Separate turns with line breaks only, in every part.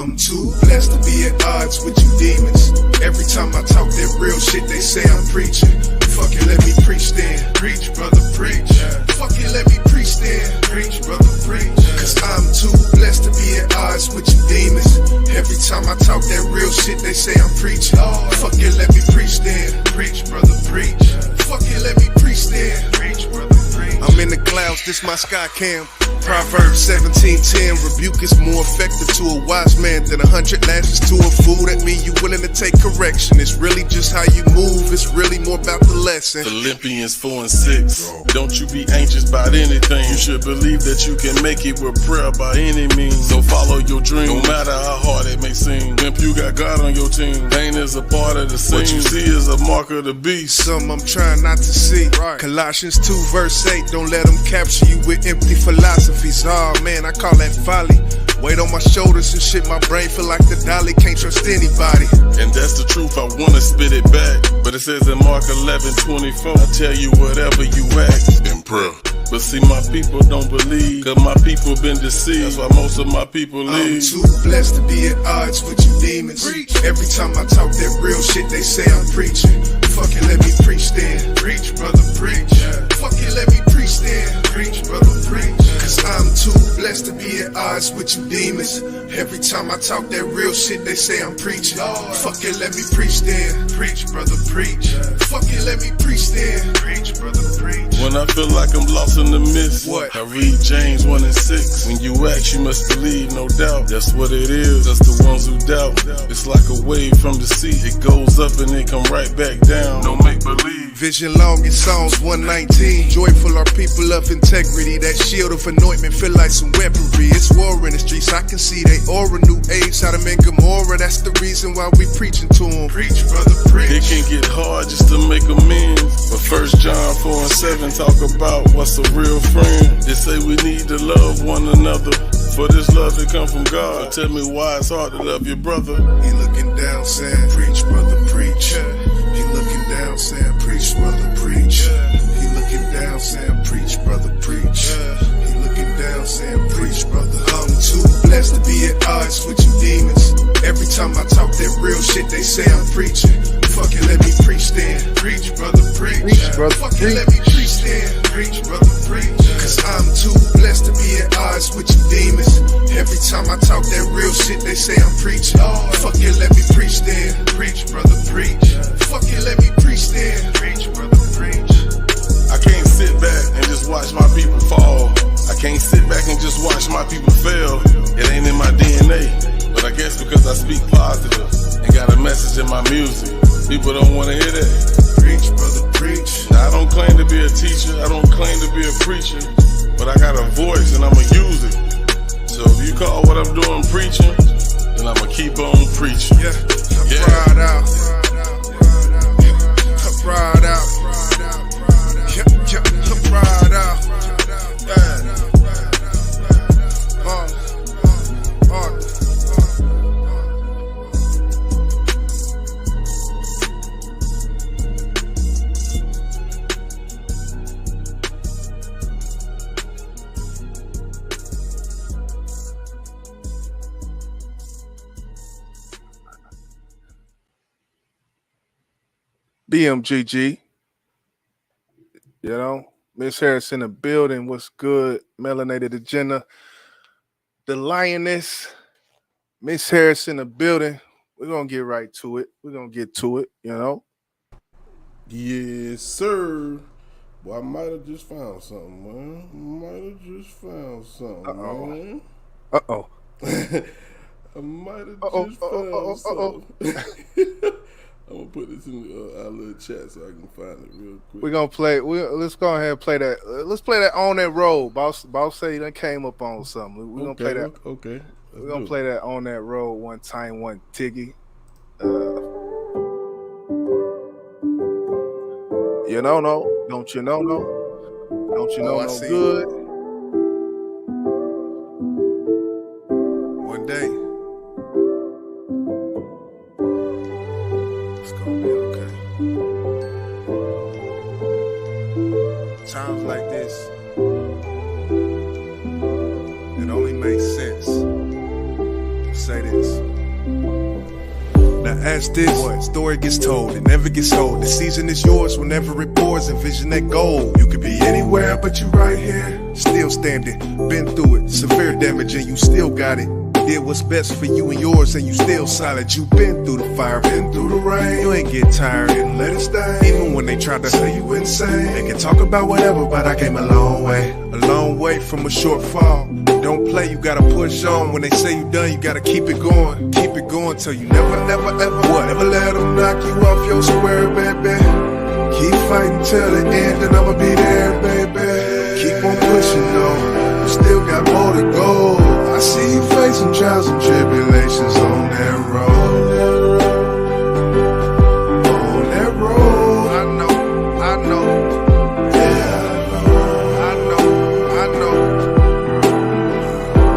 I'm too blessed to be at odds with you demons. Every time I talk that real shit, they say I'm preaching. Fuck it, let me preach then. Preach, brother, preach. Fuck it, let me preach then. Preach, brother, preach. Cause I'm too blessed to be at odds with you demons. Every time I talk that real shit, they say I'm preaching. Fuck it, let me preach then. Preach, brother, preach. Fuck it, let me preach then. Preach, brother, preach. I'm in the clouds, this my sky cam. Proverbs 17:10, rebuke is more effective to a wise man than 100 lashes to a fool. That mean you willing to take correction. It's really just how you move, it's really more about the lesson.
Philippians 4:6. Don't you be anxious about anything. You should believe that you can make it with prayer by any means. So follow your dream, no matter how hard it may seem. If you got God on your team, pain is a part of the scene. What you see is a mark of the beast.
Some I'm trying not to see. Colossians 2:8. Don't let them capture you with empty philosophies. Oh man, I call that folly. Weight on my shoulders and shit, my brain feel like the dolly, can't trust anybody.
And that's the truth, I wanna spit it back. But it says in Mark 11:24, I tell you whatever you ask in prayer. But see, my people don't believe, cause my people been deceived. That's why most of my people leave.
I'm too blessed to be at odds with you demons. Every time I talk that real shit, they say I'm preaching. Fuck it, let me preach then. Preach, brother, preach. Fuck it, let me preach then. Preach, brother, preach. Cause I'm too blessed to be at odds with you demons. Every time I talk that real shit, they say I'm preaching. Fuck it, let me preach then. Preach, brother, preach. Fuck it, let me preach then. Preach, brother, preach.
When I feel like I'm lost in the mist,
what?
I read James 1:6. When you ask, you must believe, no doubt. That's what it is, that's the ones who doubt. It's like a wave from the sea. It goes up and it come right back down. No make believe.
Vision long in Psalms 119. Joyful are people of integrity. That shield of anointment feel like some weaponry. It's war in the streets, I can see they aura. New age, Sodom and Gomorrah. That's the reason why we preaching to them. Preach, brother, preach.
It can get hard just to make amends. But 1 John 4:7 talk about what's a real friend. They say we need to love one another. For this love that come from God. So tell me why it's hard to love your brother.
He looking down saying, preach, brother, preach. He looking down saying, preach, brother, preach. He looking down saying, preach, brother, preach. He looking down saying, preach, brother. I'm too blessed to be at odds with you demons. Every time I talk that real shit, they say I'm preaching. Fuck it, let me preach then. Preach, brother, preach.
Preach, brother,
fuck it, let me preach then. Preach, brother, preach. Cause I'm too blessed to be at odds with you demons. Every time I talk that real shit, they say I'm preaching. Fuck it, let me preach then. Preach, brother, preach. Fuck it, let me preach then. Preach, brother, preach.
I can't sit back and just watch my people fall. I can't sit back and just watch my people fail. It ain't in my DNA. But I guess because I speak positive and got a message in my music, people don't want to hear that.
Preach, brother, preach.
Now, I don't claim to be a teacher, I don't claim to be a preacher, but I got a voice and I'ma use it. So if you call what I'm doing preaching, then I'ma keep on preaching.
Yeah, I'm proud out. I'm proud out. I'm proud out. BMGG, you know, Miss Harris in the building. What's good? Melanated Agenda, the Lioness, Miss Harris in the building. We're gonna get right to it. We're gonna get to it, you know.
Yes, sir. Well, I might have just found something, man. Man.
Uh-oh.
I might have just found something. I'm gonna put this in our little chat so I can find it real quick.
We're gonna play. Let's go ahead and play that. Let's play that On That Road. Boss say he done came up on something. We're gonna play that.
Okay.
We're gonna play that On That Road one time, one Tiggy. You know, no. Don't you know, no? Don't you know,
I
no
see.
good? One day. It's gonna be okay. Times like this, it only makes sense to say this. Now ask this, what story gets told, it never gets old. The season is yours whenever it pours, envision that goal. You could be anywhere, but you right here, still standing. Been through it, severe damage, and you still got it. Did what's best for you and yours, and you still solid. You been through the fire, been through the rain. You ain't get tired and let it stay. Even when they try to say you insane, they can talk about whatever, but I came a long way from a short fall. Don't play, you gotta push on. When they say you done, you gotta keep it going till you never, ever, what? Never let them knock you off your square, baby. Keep fighting till the end, and I'ma be there, baby. Keep on pushing, though. You still got more to go. I see you facing trials and tribulations on that road. On that road, I know, yeah, I know.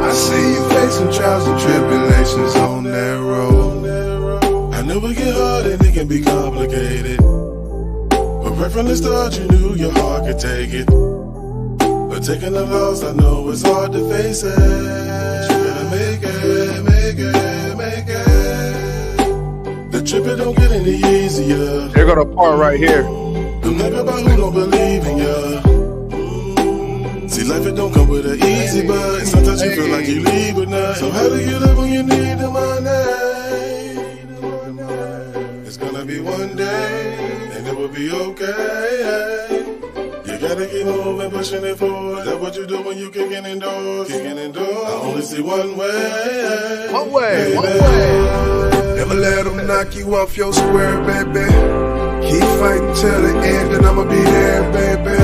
I see you facing trials and tribulations on that road.
I know it get hard and it can be complicated, but right from the start you knew your heart could take it. But taking the loss, I know it's hard to face it. But you gotta make it. The trip, it don't get any easier.
They're gonna part right here.
Don't think about who don't believe in ya. See, life, it don't come with an easy button. Sometimes you feel like you leave with nothing. So how do you live when you need the money? It's gonna be one day, and it will be okay. You gotta keep moving, pushing it forward. That's what you do when you kicking indoors. I only see one way.
One way.
Never let them knock you off your square, baby. Keep fighting till the end, and I'ma be there, baby.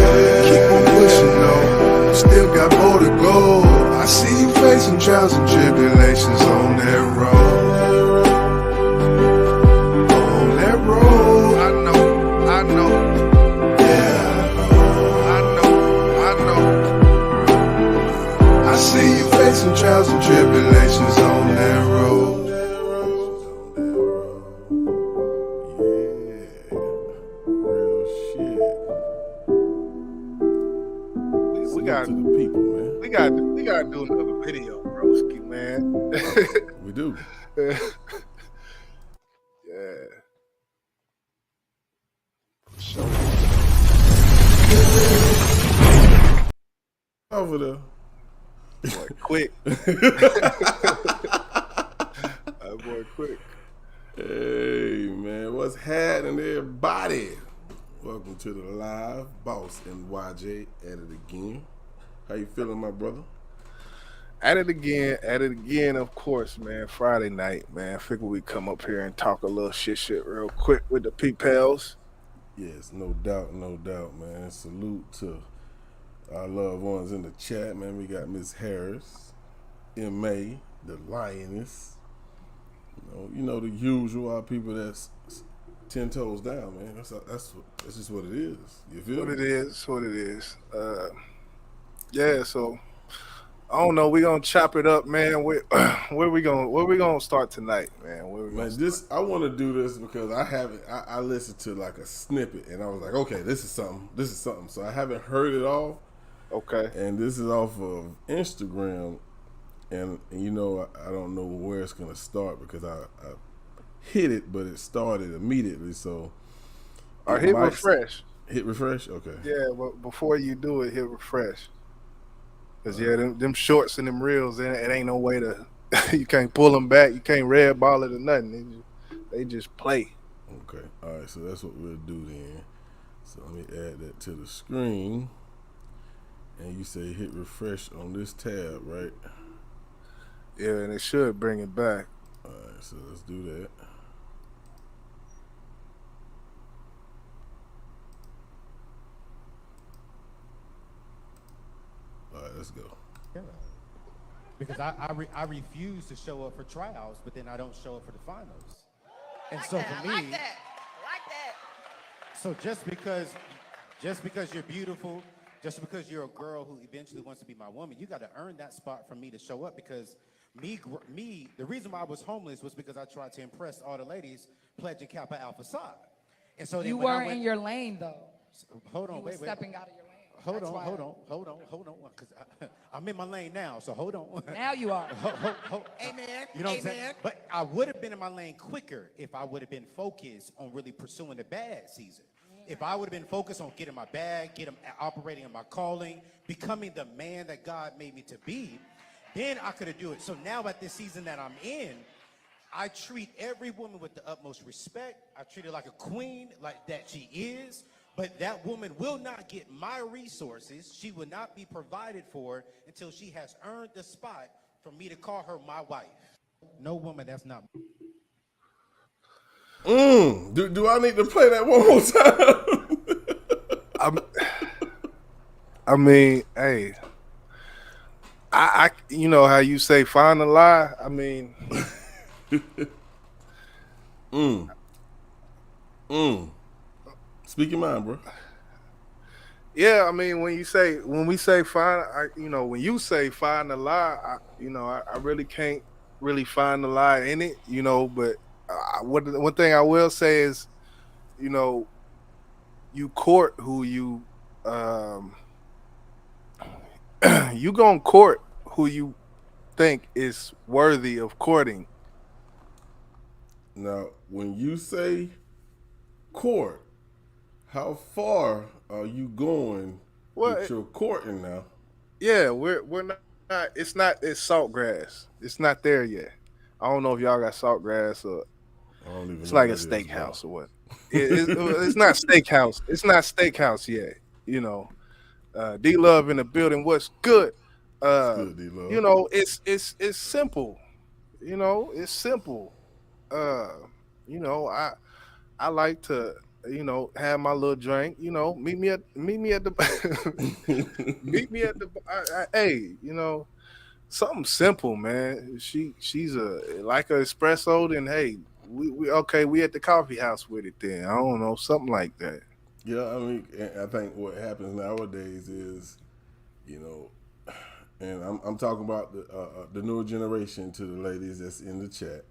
Keep on pushing, though. You still got more to go. I see you facing trials and tribulations on that road. On that road, I know. I see you facing trials and tribulations on that road.
Yeah, real shit.
We got
to the people, man.
we got to do another video, broski, man.
We do.
Yeah.
Over there.
Boy, quick. Boy, quick.
Hey, man, what's happening, everybody? Welcome to the live. Boss and YJ at it again. How you feeling, my brother?
At it again, of course, man. Friday night, man. Figure we come up here and talk a little shit real quick with the P-Pals.
Yes, no doubt, man. Salute to our loved ones in the chat, man. We got Miss Harris, M.A., the Lioness. You know the usual, our people that's 10 toes down, man. That's just what it is. You feel
What
me?
it is. Yeah, so I don't know. We gonna chop it up, man. Where we gonna start tonight, man?
I want to do this because I listened to like a snippet and I was like, okay, this is something. So I haven't heard it all.
Okay.
And this is off of Instagram, and I don't know where it's gonna start because I hit it, but it started immediately. So,
All right, hit refresh.
Hit refresh. Okay.
Yeah, but before you do it, hit refresh. Cause them shorts and them reels, it ain't no way to. You can't pull them back. You can't red ball it or nothing. They just play.
Okay. All right. So that's what we'll do then. So let me add that to the screen. And you say hit refresh on this tab, right?
Yeah, and it should bring it back.
All right, so let's do that. All right, let's go.
Because I refuse to show up for tryouts, but then I don't show up for the finals. And so for me, I like that. So just because you're beautiful, just because you're a girl who eventually wants to be my woman, you got to earn that spot for me to show up. Because me, the reason why I was homeless was because I tried to impress all the ladies pledging Kappa Alpha Psi. And so
You weren't in your lane, though.
Hold on,
you
wait.
Stepping out of your lane.
Hold on, because I'm in my lane now, so hold on.
Now you are.
Amen. You know what I'm saying? But I would have been in my lane quicker if I would have been focused on really pursuing the bad season. If I would have been focused on getting my bag, operating in my calling, becoming the man that God made me to be, then I could have do it. So now at this season that I'm in, I treat every woman with the utmost respect. I treat her like a queen, like that she is. But that woman will not get my resources. She will not be provided for until she has earned the spot for me to call her my wife. No woman that's not.
Do I need to play that one more time?
I mean, hey, I you know how you say find a lie. I mean,
Speak your mind, bro.
yeah. I mean, when we say find, when you say find a lie, I really can't really find the lie in it, But one thing I will say is, you know, you court who you gonna court who you think is worthy of courting.
Now, when you say court, how far are you going
Well,
with your courting now?
yeah, we're not. It's Saltgrass. It's not there yet. I don't know if y'all got Saltgrass or
I don't even
it's
know
like a
what that is, bro.
steakhouse or what. It's not steakhouse. It's not steakhouse yet. D Love in the building. What's good?
It's good, D-Love.
It's simple. It's simple. Uh, I like to have my little drink. Meet me at the meet me at the. Hey, something simple, man. She's like an espresso. Then hey, we okay. We at the coffee house with it. Then I don't know, something like that.
Yeah, I mean, I think what happens nowadays is, you know, and I'm talking about the newer generation to the ladies that's in the chat.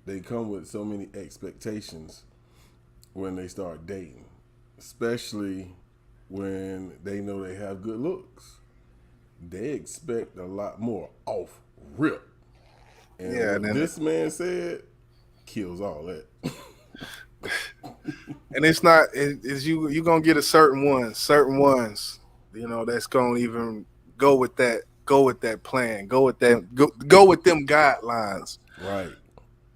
They come with so many expectations when they start dating, especially when they know they have good looks. They expect a lot more off rip. And
Yeah,
what this man said kills all that.
and it's not. It's you gonna get certain ones. That's gonna even go with that. Go with that plan. Go with that. Go with them guidelines.
Right.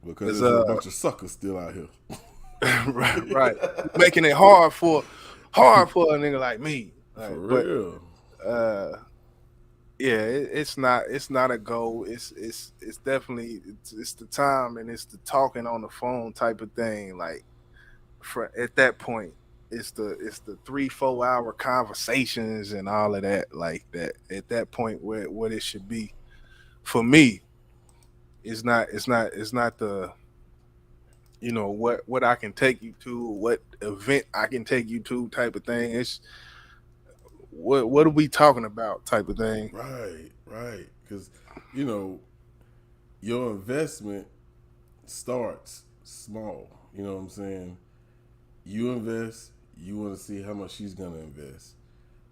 Because there's a bunch of suckers still out here.
right. Making it hard for a nigga like me. Right?
For real.
But yeah, it's not a goal. It's definitely it's the time and it's the talking on the phone type of thing. Like at that point, it's the 3-4 hour conversations and all of that. Like that at that point where what it should be for me. It's not the what I can take you to, what event I can take you to type of thing. It's what are we talking about type of thing.
Right. Because, your investment starts small. You know what I'm saying? You invest, you want to see how much she's going to invest.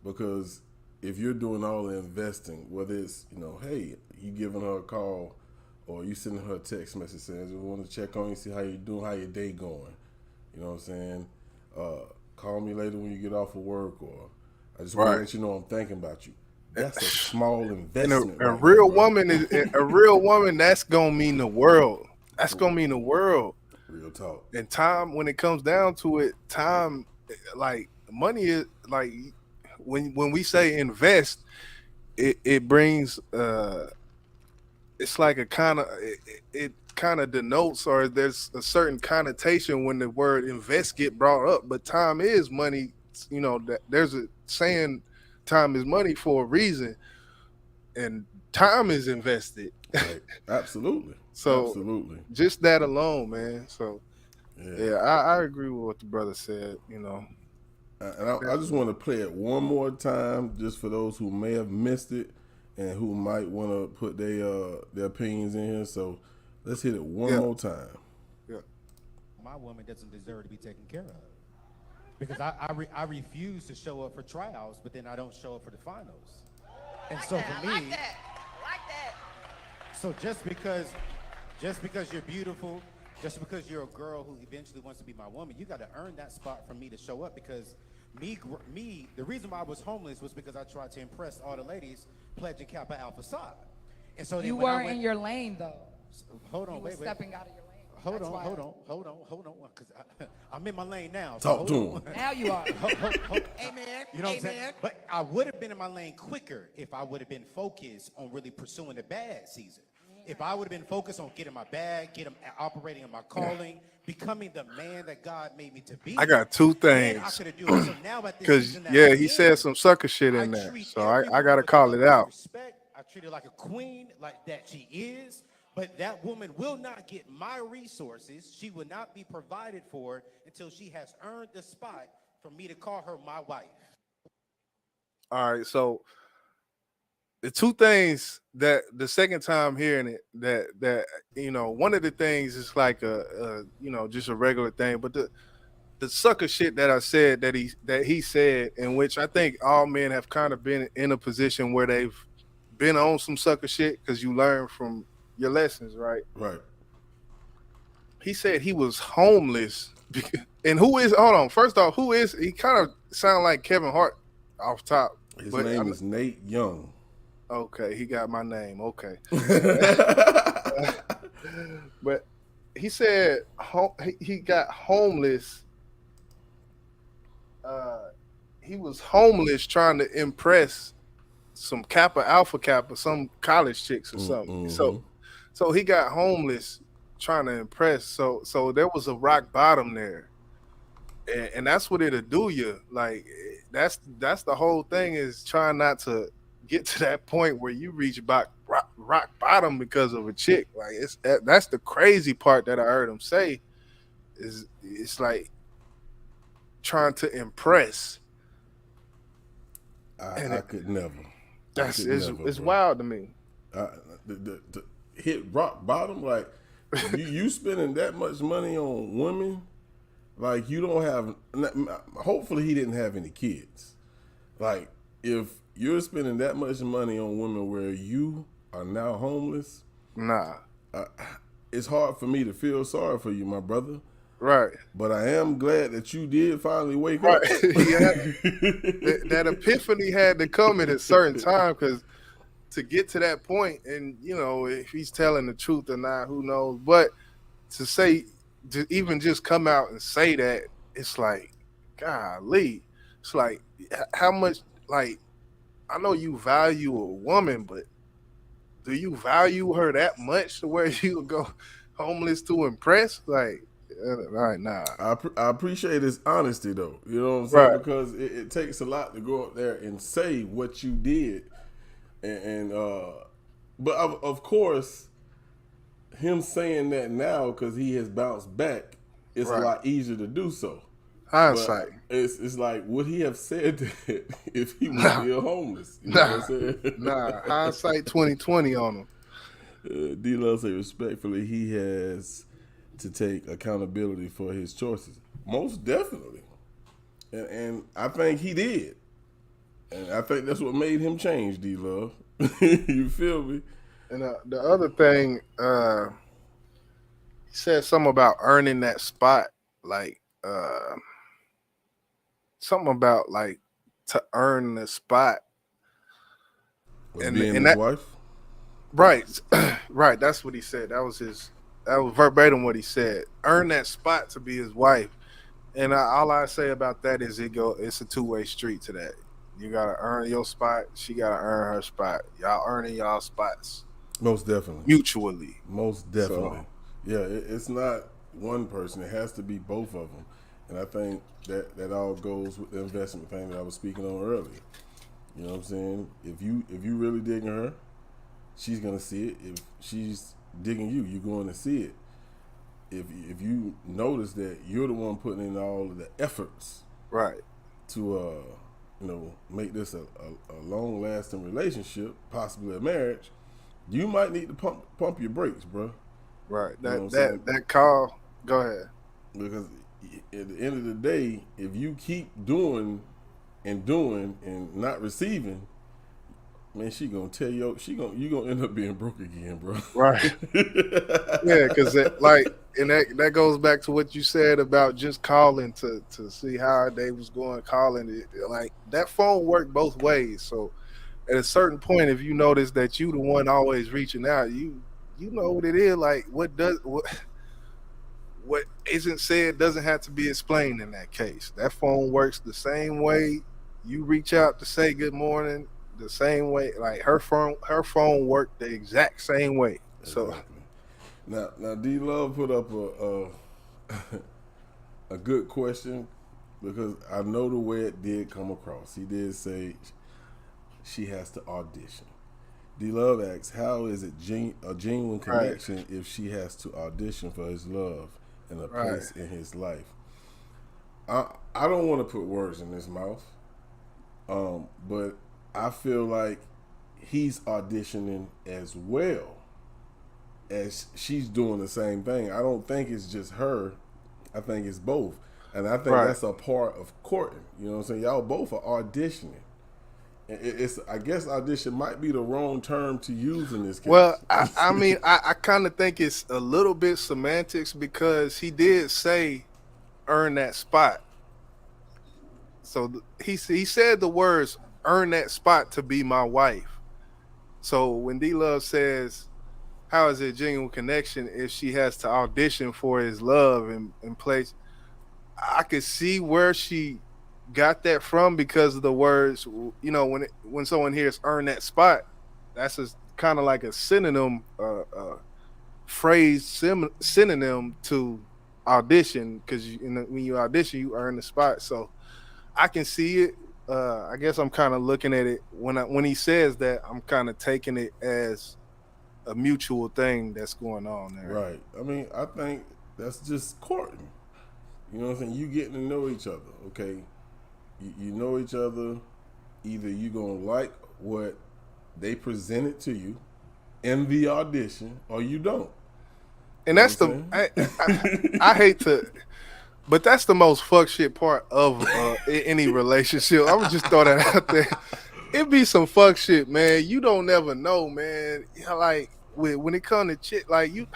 Because if you're doing all the investing, whether it's, hey, you giving her a call or you sending her a text message saying, we want to check on you, see how you doing, how your day going. You know what I'm saying? Call me later when you get off of work, or I just want to let you know I'm thinking about you. That's a small investment.
And a real woman is a real woman. That's gonna mean the world. That's gonna mean the world.
Real talk.
And time, when it comes down to it, time, like money is like when we say invest, it brings it's like a kind of it kind of denotes, or there's a certain connotation when the word invest get brought up. But time is money. That there's a saying, time is money for a reason, and time is invested.
Right. Absolutely.
So
absolutely,
just that alone, man. So yeah, I agree with what the brother said.
And I just want to play it one more time, just for those who may have missed it and who might want to put their opinions in here. So let's hit it one more time.
Yeah.
My woman doesn't deserve to be taken care of. Because I refuse to show up for tryouts, but then I don't show up for the finals. And so for me,
I like that.
so just because you're beautiful, just because you're a girl who eventually wants to be my woman, you got to earn that spot for me to show up. Because the reason why I was homeless was because I tried to impress all the ladies pledging Kappa Alpha Psi. And so then
You
when I
weren't
went,
in your lane though.
hold on,
You were
wait.
stepping out of your lane.
Hold
That's
on,
why.
hold on, because I'm in my lane now.
Talk
hold
to
on.
him.
Now you are.
Amen.
You know what I'm saying?
Amen.
But I would have been in my lane quicker if I would have been focused on really pursuing the bad season. If I would have been focused on getting my bag, operating in my calling, becoming the man that God made me to be.
I got two
then I
things.
could have do it. So now at this
Because,
season that
yeah,
I'm
he
in,
said some sucker shit
I
in there.
treat
So
every
I got
woman
to
with
call
the
it
utmost
out.
respect. I treat her like a queen, like that she is. But that woman will not get my resources. She will not be provided for until she has earned the spot for me to call her my wife.
All right. So the two things that the second time hearing it, that one of the things is like just a regular thing, but the sucker shit that I said that he said, in which I think all men have kind of been in a position where they've been on some sucker shit because you learn from your lessons, right?
Right.
He said he was homeless. And who is, hold on, first off, who is, he kind of sound like Kevin Hart off top.
His
But
name is Nate Young.
okay, he got my name. Okay. But he said he got homeless. He was homeless trying to impress some Kappa Alpha Kappa, some college chicks or something. So he got homeless trying to impress. So there was a rock bottom there, and that's what it'll do you. Like that's the whole thing, is trying not to get to that point where you reach rock bottom because of a chick. Like that's the crazy part that I heard him say, is it's like trying to impress.
I could never.
It's wild to me.
The hit rock bottom, like you spending that much money on women, like you don't have. Hopefully, he didn't have any kids. Like if you're spending that much money on women where you are now homeless,
Nah.
It's hard for me to feel sorry for you, my brother.
Right.
But I am glad that you did finally wake
Right.
up.
That epiphany had to come at a certain time, because to get to that point, and if he's telling the truth or not, who knows? But to even just come out and say that, it's like, golly, it's like how much, like, I know you value a woman, but do you value her that much to where you would go homeless to impress? Like, right, nah.
I appreciate his honesty, though. You know what I'm saying?
Right.
Because it takes a lot to go up there and say what you did, but of course, him saying that now because he has bounced back, it's a
Right.
lot easier to do so.
Hindsight.
But it's like, would he have said that if he was still homeless? You know what I'm saying?
Nah, hindsight 2020 on him.
D-Love say respectfully, he has to take accountability for his choices. Most definitely. And I think he did. And I think that's what made him change, D-Love. You feel me?
And the other thing, he said something about earning that spot, like something about like to earn the spot.
And being his wife?
Right, right. That's what he said. That was verbatim what he said. Earn that spot to be his wife. And all I say about that is it's a two-way street to that. You gotta earn your spot. She gotta earn her spot. Y'all earning y'all spots
Most definitely.
mutually.
Most definitely. Yeah, it's not one person. It has to be both of them. And I think that all goes with the investment thing that I was speaking on earlier. You know what I'm saying? If you really digging her, she's gonna see it. If she's digging you, you're going to see it. If you notice that you're the one putting in all of the efforts,
Right.
to make this a long lasting relationship, possibly a marriage, you might need to pump your brakes, bro.
Right.
You know what I'm saying?
That call. Go ahead.
Because at the end of the day, if you keep doing and not receiving, man, she gonna tell you gonna end up being broke again, bro.
Right. Yeah, because like, and that goes back to what you said about just calling to see how our day was going, calling it. Like that phone worked both ways. So at a certain point, if you notice that you the one always reaching out, you know what it is. Like what isn't said doesn't have to be explained in that case. That phone works the same way. You reach out to say good morning the same way. Like her phone worked the exact same way. So
Exactly. Now, D Love put up a a good question because I know the way it did come across. He did say she has to audition. D Love asks, "How is it a genuine connection if she has to audition for his love and a place in his life?" I don't want to put words in his mouth, but I feel like he's auditioning as well as she's doing the same thing. I don't think it's just her. I think it's both. And I think that's a part of courting. You know what I'm saying? Y'all both are auditioning. It's I guess audition might be the wrong term to use in this case.
well, I mean, I kind of think it's a little bit semantics because he did say earn that spot. So he said the words earn that spot to be my wife. So when D Love says, how is it genuine connection if she has to audition for his love and place? I could see where she got that from because of the words. You know, when someone hears "earn that spot," that's kind of like a synonym, phrase synonym to audition because when you audition, you earn the spot. So I can see it. I guess I'm kind of looking at it when he says that. I'm kind of taking it as a mutual thing that's going on there.
Right. I mean, I think that's just courting. You know what I'm saying? You getting to know each other, okay? You know each other. Either you gonna like what they presented to you in the audition, or you don't.
And that's I hate to, but that's the most fuck shit part of any relationship. I would just throw that out there. It be some fuck shit, man. You don't never know, man. Like when it comes to shit, like you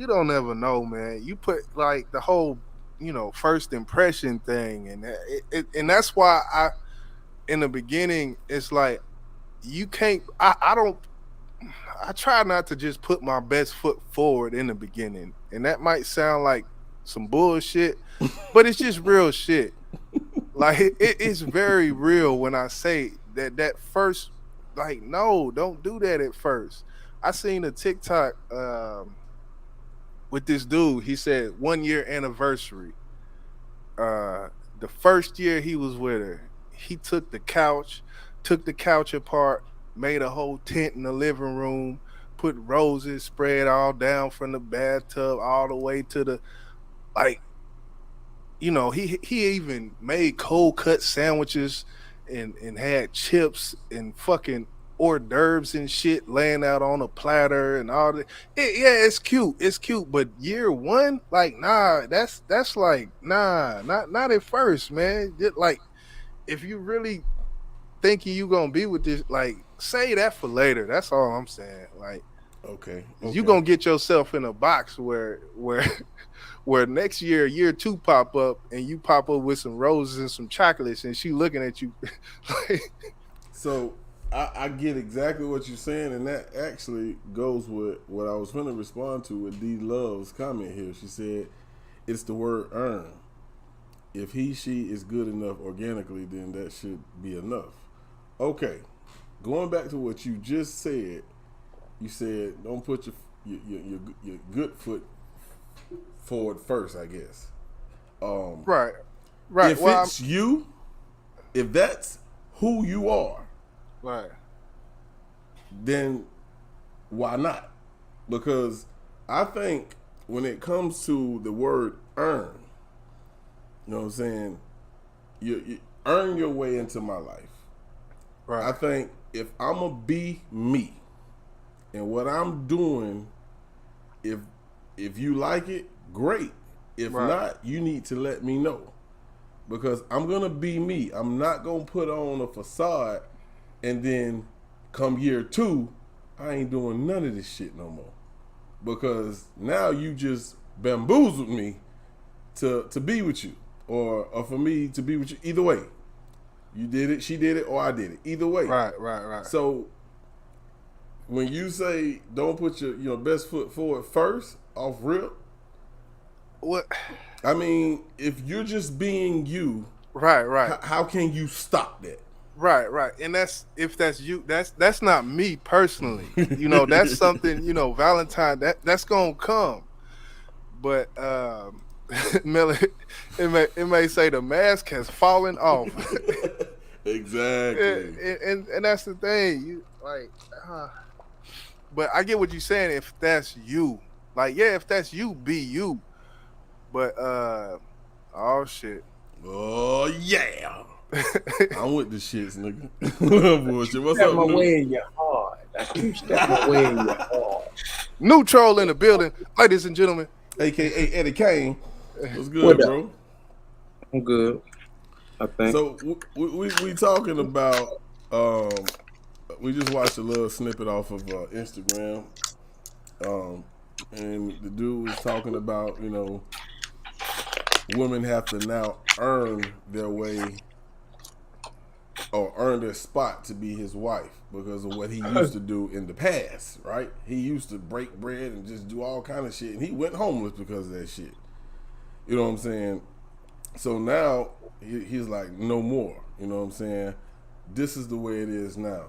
don't ever know, man. You put like the whole, first impression thing, and and that's why in the beginning, it's like you can't. I don't. I try not to just put my best foot forward in the beginning, and that might sound like some bullshit, but it's just real shit. Like it's very real when I say that first. Like, no, don't do that at first. I seen a TikTok with this dude. He said 1 year anniversary. The first year he was with her, he took the couch apart, made a whole tent in the living room, put roses spread all down from the bathtub all the way to the like. He even made cold cut sandwiches and had chips and fucking hors d'oeuvres and shit laying out on a platter and all that. Yeah, it's cute. But year one, like, nah, that's like, nah, not at first, man. Like, if you really thinking you gonna be with this, like, say that for later. That's all I'm saying. Like,
okay.
You gonna get yourself in a box where next year two pop up and you pop up with some roses and some chocolates and she looking at you. Like,
so I get exactly what you're saying, and that actually goes with what I was going to respond to with D Love's comment here. She said it's the word earn. If she is good enough organically, then that should be enough. Okay, going back to what you just said, you said don't put your good foot forward first, I guess.
right.
If it's you, if that's who you are,
right,
then why not? Because I think when it comes to the word earn, you know what I'm saying, you earn your way into my life.
right.
I think if I'm gonna be me and what I'm doing, if you like it, great. If
Right.
not, you need to let me know. Because I'm gonna be me. I'm not gonna put on a facade and then come year 2, I ain't doing none of this shit no more. Because now you just bamboozled me to be with you. Or for me to be with you. Either way. You did it, she did it, or I did it. Either way.
Right.
So when you say don't put your best foot forward first off rip,
What?
I mean, if you're just being you,
Right.
how can you stop that?
Right. And if that's you, that's not me personally. That's something, Valentine, that's gonna come. But Miller, it may say the mask has fallen off.
Exactly.
and that's the thing. But I get what you're saying. If that's you, if that's you, be you. But oh shit.
Oh yeah. I'm with the shits, nigga. Bullshit. What's
Step
up,
my
New?
way in your heart. I keep stepping my way in your heart.
New troll in the building, ladies and gentlemen.
AKA Eddie Kane. What's good,
What up?
bro?
I'm good, I think.
So we talking about we just watched a little snippet off of Instagram, and the dude was talking about women have to now earn their way or earn their spot to be his wife because of what he used to do in the past, right? He used to break bread and just do all kind of shit, and he went homeless because of that shit. You know what I'm saying? So now he's like, no more. You know what I'm saying? This is the way it is now.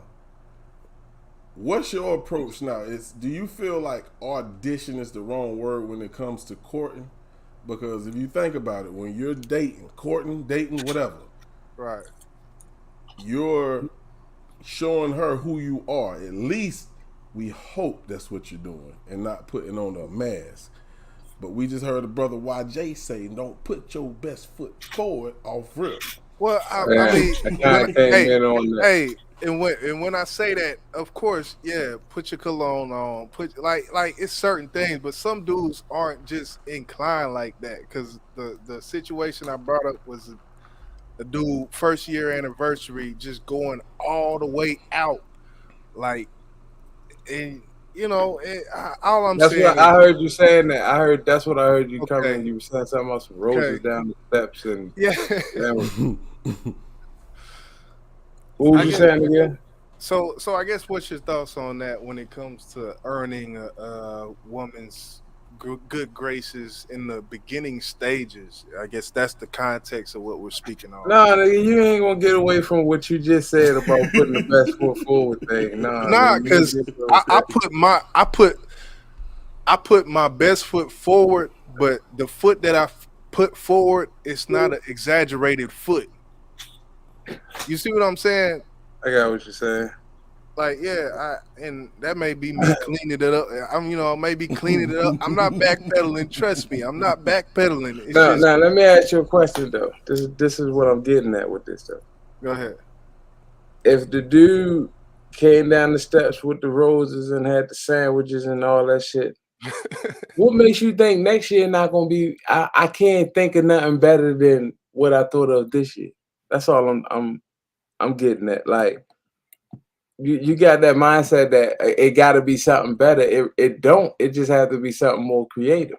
What's your approach now? Do you feel like audition is the wrong word when it comes to courting? Because if you think about it, when you're courting, dating, whatever,
Right.
you're showing her who you are. At least we hope that's what you're doing and not putting on a mask. But we just heard a brother YJ say, don't put your best foot forward off rip.
Well, I
I
mean,
came in on that.
and when I say that, of course, yeah, put your cologne on, put like it's certain things, but some dudes aren't just inclined like that. Because the situation I brought up was a dude first year anniversary just going all the way out, and all I'm
That's
saying.
what I heard you saying. That that's what I heard you
Okay.
coming. You were saying something about some roses down the steps and
Yeah.
What was
I
you
get-
saying again?
So I guess what's your thoughts on that when it comes to earning a woman's good graces in the beginning stages? I guess that's the context of what we're speaking on.
No, nigga, you ain't gonna get away from what you just said about putting the best foot forward thing.
Nah, because I put my best foot forward, but the foot that I put forward is not an exaggerated foot. You see what I'm saying?
I got what you're saying.
And that may be me cleaning it up. Maybe cleaning it up. I'm not backpedaling. Trust me, I'm not backpedaling. It's
Now,
just,
let me ask you a question though. This is what I'm getting at with this stuff.
go ahead.
If the dude came down the steps with the roses and had the sandwiches and all that shit, what makes you think next year not gonna be? I can't think of nothing better than what I thought of this year. That's all I'm getting at. Like you got that mindset that it got to be something better. It don't. It just has to be something more creative,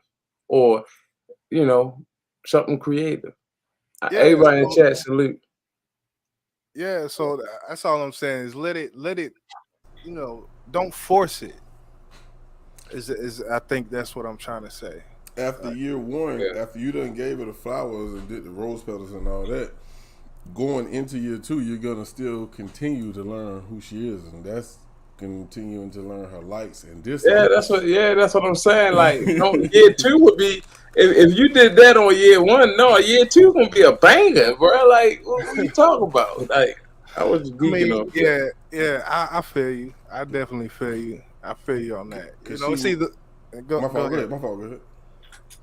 or something creative.
Yeah,
Everybody in
so-
chat, salute.
Yeah, so that's all I'm saying is let it, don't force it. Is I think that's what I'm trying to say.
After year one,
Yeah.
after you done gave her the flowers and did the rose petals and all that, going into year 2, you're gonna still continue to learn who she is, and that's continuing to learn her likes and dislikes.
Yeah, that's what I'm saying. Like, year 2 would be if you did that on year 1. No, year 2 gonna be a banger, bro. Like, what you talking about? Like, I was geeking off.
I feel you. I definitely feel you. I feel you on that.
Cause
It's either go
My fault.
ahead.
Go ahead.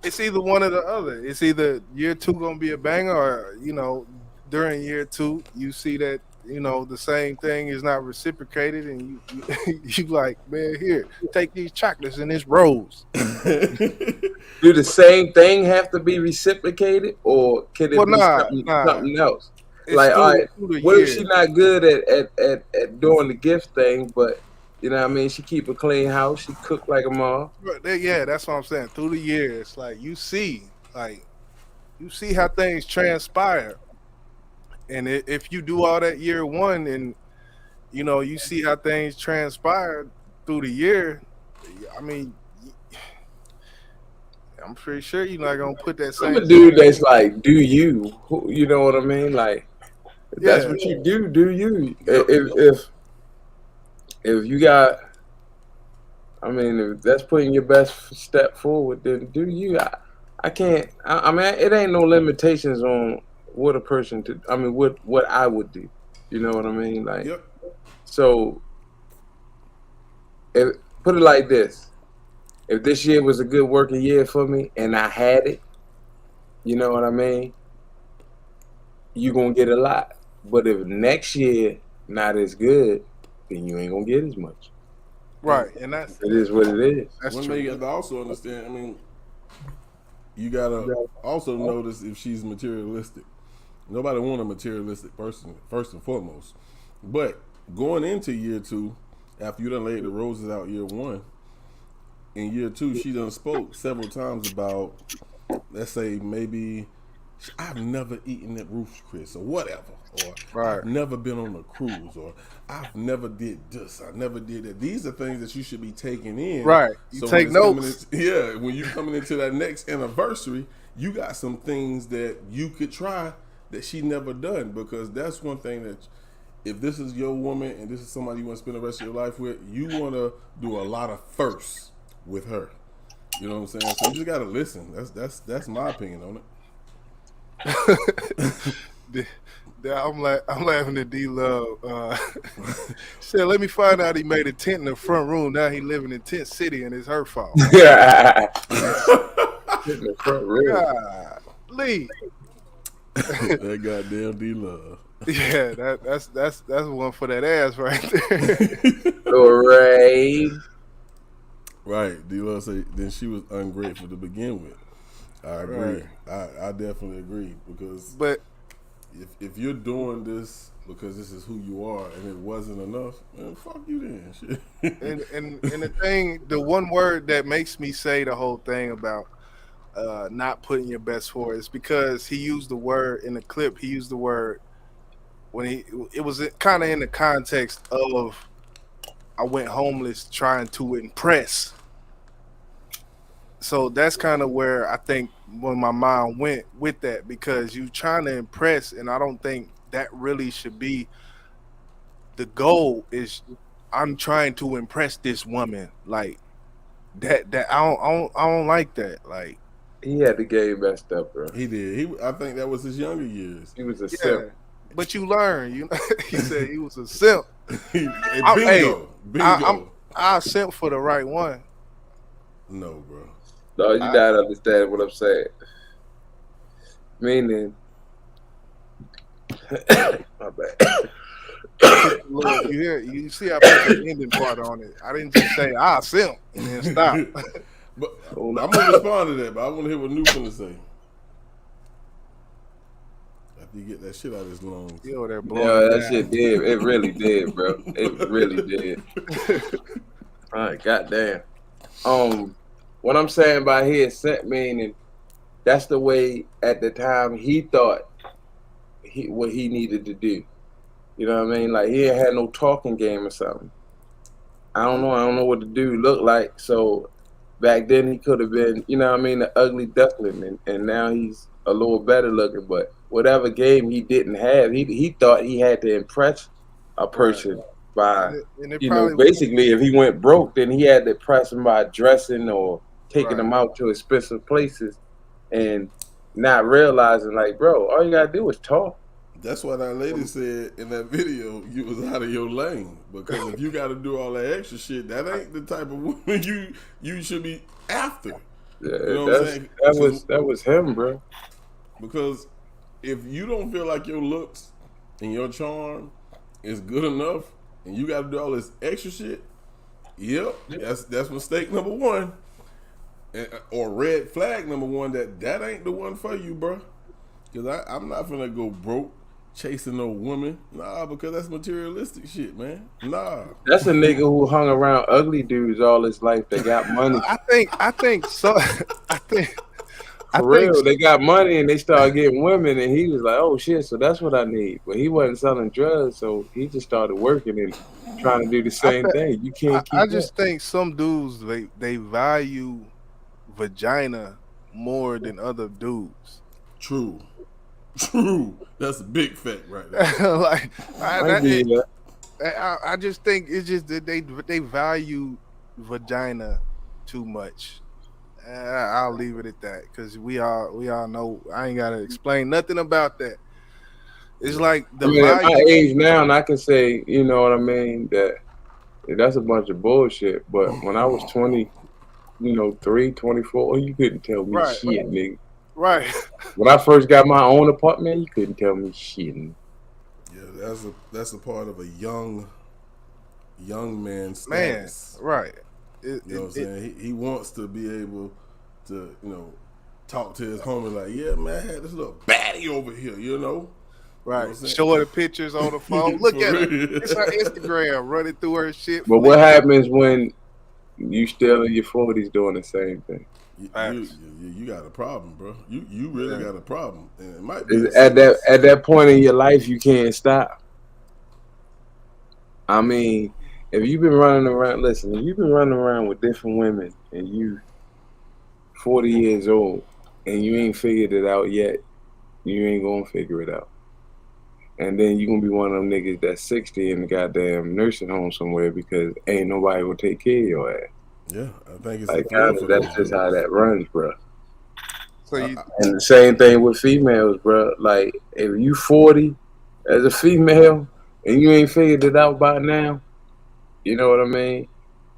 It's either one or the other. It's either year 2 gonna be a banger, or during year 2 you see that you know, the same thing is not reciprocated, and you like, man, here, take these chocolates and this rose.
Do the same thing have to be reciprocated, or can
Well,
it be
nah,
something else?
it's
Like, all right,
through the
what if she
years.
not good at doing the gift thing, but you know what I mean? She keep a clean house, she cook like a mom.
Yeah, that's what I'm saying. Through the years, like you see how things transpire, and if you do all that year one, and you know, you see how things transpire through the year. I mean, I'm pretty sure you're not gonna put that
I'm
same.
a dude that's like, do you? You know what I mean? Like, if that's
Yeah,
what you do you?
yep.
If you got, I mean, if that's putting your best step forward, then do you? I can't. I mean, it ain't no limitations on what a person to. I mean, what I would do. You know what I mean? Like,
Yep.
so if, put it like this: if this year was a good working year for me and I had it, you know what I mean? You gonna get a lot. But if next year not as good, then you ain't gonna get as much.
Right, and that's
It is what it is.
that's
One thing you
true.
have to also understand, I mean, you gotta also notice if she's materialistic. Nobody want a materialistic person, first and foremost. But going into year two, after you done laid the roses out year one, in year two, she done spoke several times about, let's say, maybe, I've never eaten at Ruth's Chris or whatever. Or
Right.
I've never been on a cruise, or I've never did this, I never did that. These are things that you should be taking in.
Right. You
So when
take
it's coming
notes.
in, when you're coming into that next anniversary, you got some things that you could try that she never done, because that's one thing that if this is your woman and this is somebody you want to spend the rest of your life with, you want to do a lot of firsts with her. You know what I'm saying? So you just gotta listen. That's my opinion on it.
I'm laughing at D Love. Said, let me find out he made a tent in the front room. Now he living in Tent City and it's her fault.
Yeah. In the front row.
God, Lee.
That goddamn D Love.
Yeah, that's one for that ass right there.
Hooray.
Right. D Love say then she was ungrateful to begin with. I agree.
Right.
I definitely agree, because
But
if you're doing this because this is who you are and it wasn't enough, man, fuck you then. Shit.
and the thing, the one word that makes me say the whole thing about not putting your best forward is because he used the word in the clip. He used the word when it was kind of in the context of I went homeless trying to impress. So that's kind of where I think when my mind went with that, because you trying to impress, and I don't think that really should be the goal. Is I'm trying to impress this woman, like that. I don't like that. Like,
He had the game messed up, bro.
He did. I think that was his younger years.
He was a
yeah,
simp.
but you learn. You know, he said he was a simp.
Bingo. Bingo.
I simp for the right one.
No, bro.
No, you not understand what I'm saying. Meaning, my bad.
Look, you see, I put the ending part on it. I didn't just say I simp and then stop.
But I'm gonna respond to that, but I want to hear what Nuke gonna say. After you get that shit out of his lungs.
Yo, they're blowing.
Yeah, that shit did. It really did, bro. It really did. All right, goddamn. What I'm saying by here is simp, meaning that's the way at the time he thought what he needed to do. You know what I mean? Like he ain't had no talking game or something. I don't know what the dude looked like. So back then he could have been, you know what I mean, the ugly duckling, and now he's a little better looking. But whatever game he didn't have, he thought he had to impress a person by, you know, basically if he went broke, then he had to impress him by dressing or taking them out to expensive places, and not realizing, like, bro, all you gotta do is talk.
That's why that lady said in that video you was out of your lane, because if you got to do all that extra shit, that ain't the type of woman you should be after.
Yeah,
you know what I'm saying?
That was him, bro.
Because if you don't feel like your looks and your charm is good enough, and you got to do all this extra shit. Yep, that's mistake number one, or red flag number one. That ain't the one for you, bro. Because I'm not gonna go broke chasing no woman. Nah, because that's materialistic shit, man. Nah.
That's a nigga who hung around ugly dudes all his life that got money.
I think so. I think
For real, they got money and they started getting women, and he was like, "Oh shit!" So that's what I need. But he wasn't selling drugs, so he just started working and trying to do the same thing. You can't keep.
I just think some dudes they value vagina more than other dudes.
True. That's a big fact right there.
Like
that.
I just think it's just that they value vagina too much. I'll leave it at that because we all know. I ain't gotta explain nothing about that. It's like the
at my
value.
age now, and I can say, you know what I mean, that's a bunch of bullshit. But when I was 20, 24, you couldn't tell me shit, nigga.
Right.
When I first got my own apartment, you couldn't tell me shit.
Yeah, that's a part of a young man's status.
Right.
You know what I'm saying? He wants to be able to, talk to his homie like, yeah, man, I had this little baddie over here,
Right.
You know
show her the pictures on the phone. Look at her. It's her Instagram running through her shit.
But what happens when you still in your 40s doing the same thing?
You got a problem, bro. You really got a problem. And it might be
at that point in your life, you can't stop. I mean, if you've been running around with different women and you 40 years old and you ain't figured it out yet, you ain't gonna figure it out. And then you're gonna be one of them niggas that's 60 in the goddamn nursing home somewhere because ain't nobody gonna take care of your ass.
Yeah, I think it's
like that's just how that runs, bro.
So
and the same thing with females, bro. Like if you 40 as a female and you ain't figured it out by now, you know what I mean?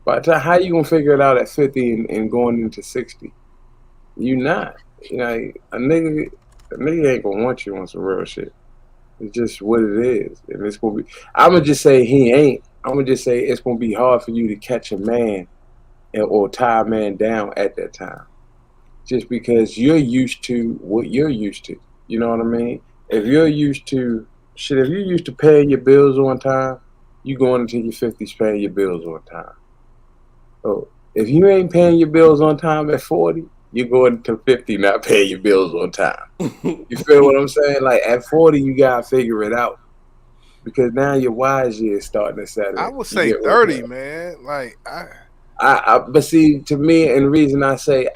By the time, how you gonna figure it out at 50 and going into 60? You not. A nigga ain't gonna want you on some real shit. It's just what it is, and it's gonna be. I'm gonna just say he ain't. I'm gonna just say it's gonna be hard for you to catch a man or tie a man down at that time, just because you're used to what you're used to. You know what I mean? If you're used to paying your bills on time, you going into your 50s paying your bills on time. So if you ain't paying your bills on time at 40, you're going to 50 not paying your bills on time. You feel what I'm saying? Like at 40, you gotta figure it out because now your wise years starting to set in.
I would say 30, man. Like
but see, to me, and the reason I say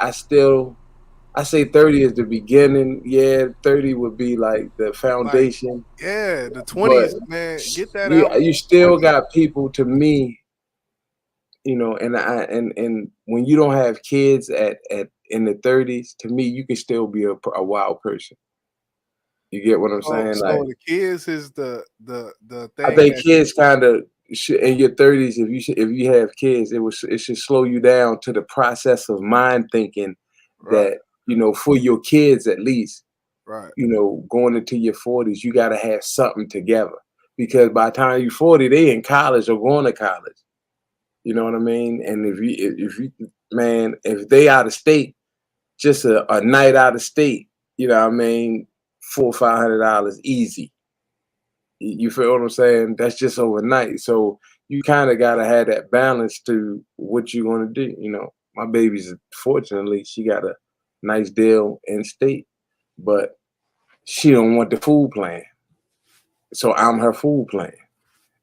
30 is the beginning. Yeah, 30 would be like the foundation.
Like, the 20s, man. Get that out.
You still got people, to me, and when you don't have kids in the 30s, to me, you can still be a wild person. You get what I'm saying?
So
like
the kids is the thing.
I think kids kind of in your 30s, if you have kids, it should slow you down to the process of mind thinking that for your kids at least.
Right.
Going into your 40s, you got to have something together because by the time you're 40, they in college or going to college. You know what I mean? And if they out of state, just a night out of state, you know what I mean, $400 or $500 easy. You feel what I'm saying? That's just overnight. So you kind of gotta have that balance to what you're gonna do. My baby's fortunately she got a nice deal in state, but she don't want the food plan. So I'm her food plan.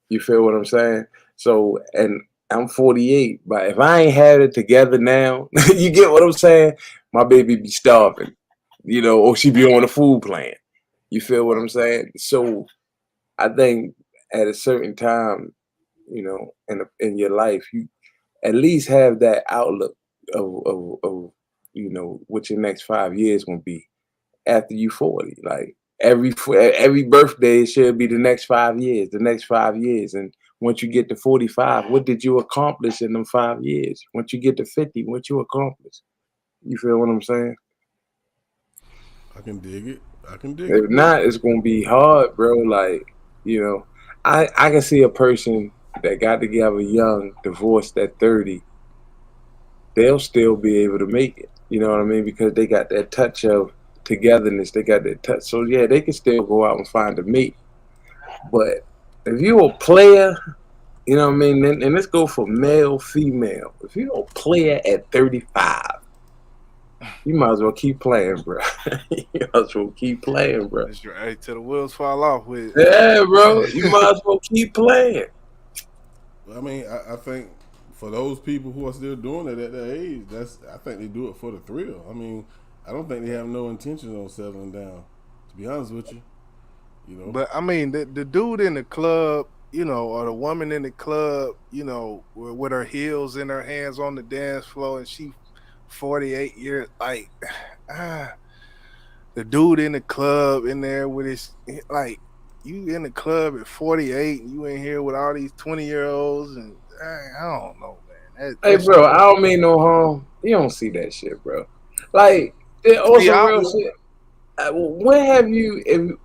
You feel what I'm saying? So and I'm 48, but if I ain't had it together now, you get what I'm saying? My baby be starving, or she be on a food plan. You feel what I'm saying? So I think at a certain time, in your life, you at least have that outlook of what your next 5 years gonna be after you 40. Like every birthday should be the next 5 years, and once you get to 45, what did you accomplish in them 5 years? Once you get to 50, what you accomplished? You feel what I'm saying?
I can dig it.
If not, it's gonna be hard, bro. Like, I can see a person that got together young, divorced at 30, they'll still be able to make it. You know what I mean? Because they got that touch of togetherness. They got that touch. So yeah, they can still go out and find a mate. But if you a player, you know what I mean? And let's go for male, female. If you're a player at 35, you might as well keep playing, bro. You might as well keep playing, bro.
That's right, till the wheels fall off with.
Yeah, bro. You might as well keep playing.
I mean, I think for those people who are still doing it at that age, I think they do it for the thrill. I mean, I don't think they have no intention on settling down. To be honest with you, you know.
But I mean, the dude in the club, you know, or the woman in the club, you know, with her heels in her hands on the dance floor, and she 48 years, like, the dude in the club in there with his, like, you in the club at 48 and you in here with all these 20-year-olds, and I don't know, man.
Hey, bro, I don't mean no harm. You don't see that shit, bro. Like, also real shit. When have you,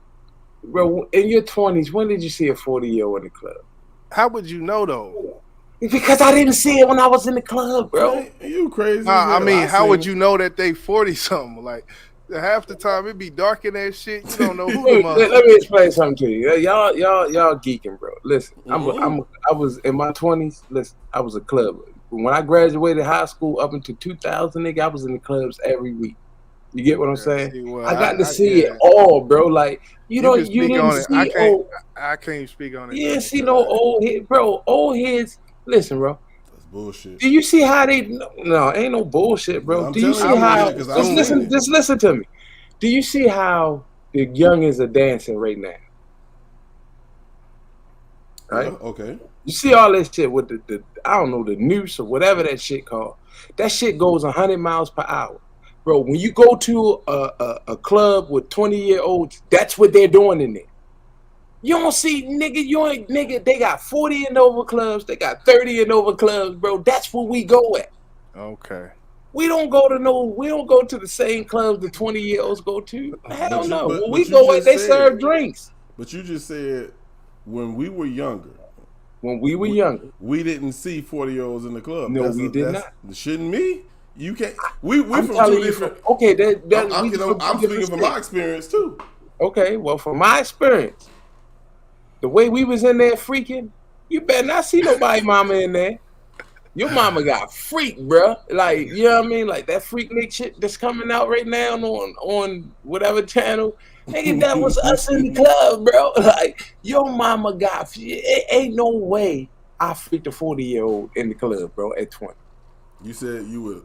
bro, in your 20s, when did you see a 40-year-old in the club?
How would you know, though?
Because I didn't see it when I was in the club, bro.
Hey, you crazy?
I mean, how would you know that they 40-something? Like, half the time it be dark in that shit. You don't know who the motherfucker.
Let me explain something to you. Y'all geeking, bro. Listen, I was in my 20s. Listen, I was a club. When I graduated high school up until 2000, nigga, I was in the clubs every week. You get what I'm saying?
See, well,
I got to see it all, bro. Like you didn't see
I can't even speak on it.
You didn't see no old heads, bro. Old heads. Listen, bro.
That's bullshit.
Do you see how they? No, ain't no bullshit, bro. Do you see how? Just listen to me. Do you see how the youngins are dancing right now? Right?
Okay.
You see all that shit with the I don't know, the noose or whatever that shit called. That shit goes 100 miles per hour. Bro, when you go to a club with 20-year-olds, that's what they're doing in there. You don't see, nigga, they got 40 and over clubs, they got 30 and over clubs, bro. That's where we go at.
Okay.
We don't go to the same clubs the 20-year-olds go to. Hell no. When we go at, they serve drinks.
But you just said when we were younger.
When we were younger.
We didn't see 40-year-olds in the club.
No, we did not.
Shouldn't me? You can't. We're from two different.
Okay,
I'm speaking from my experience too.
Okay, well, from my experience, the way we was in there freaking, you better not see nobody mama in there. Your mama got freaked, bro. Like, you know what I mean? Like that Freaknik shit that's coming out right now on whatever channel. Nigga, that was us in the club, bro. Like, your mama got. It ain't no way I freaked a 40-year-old in the club, bro, at 20.
You said you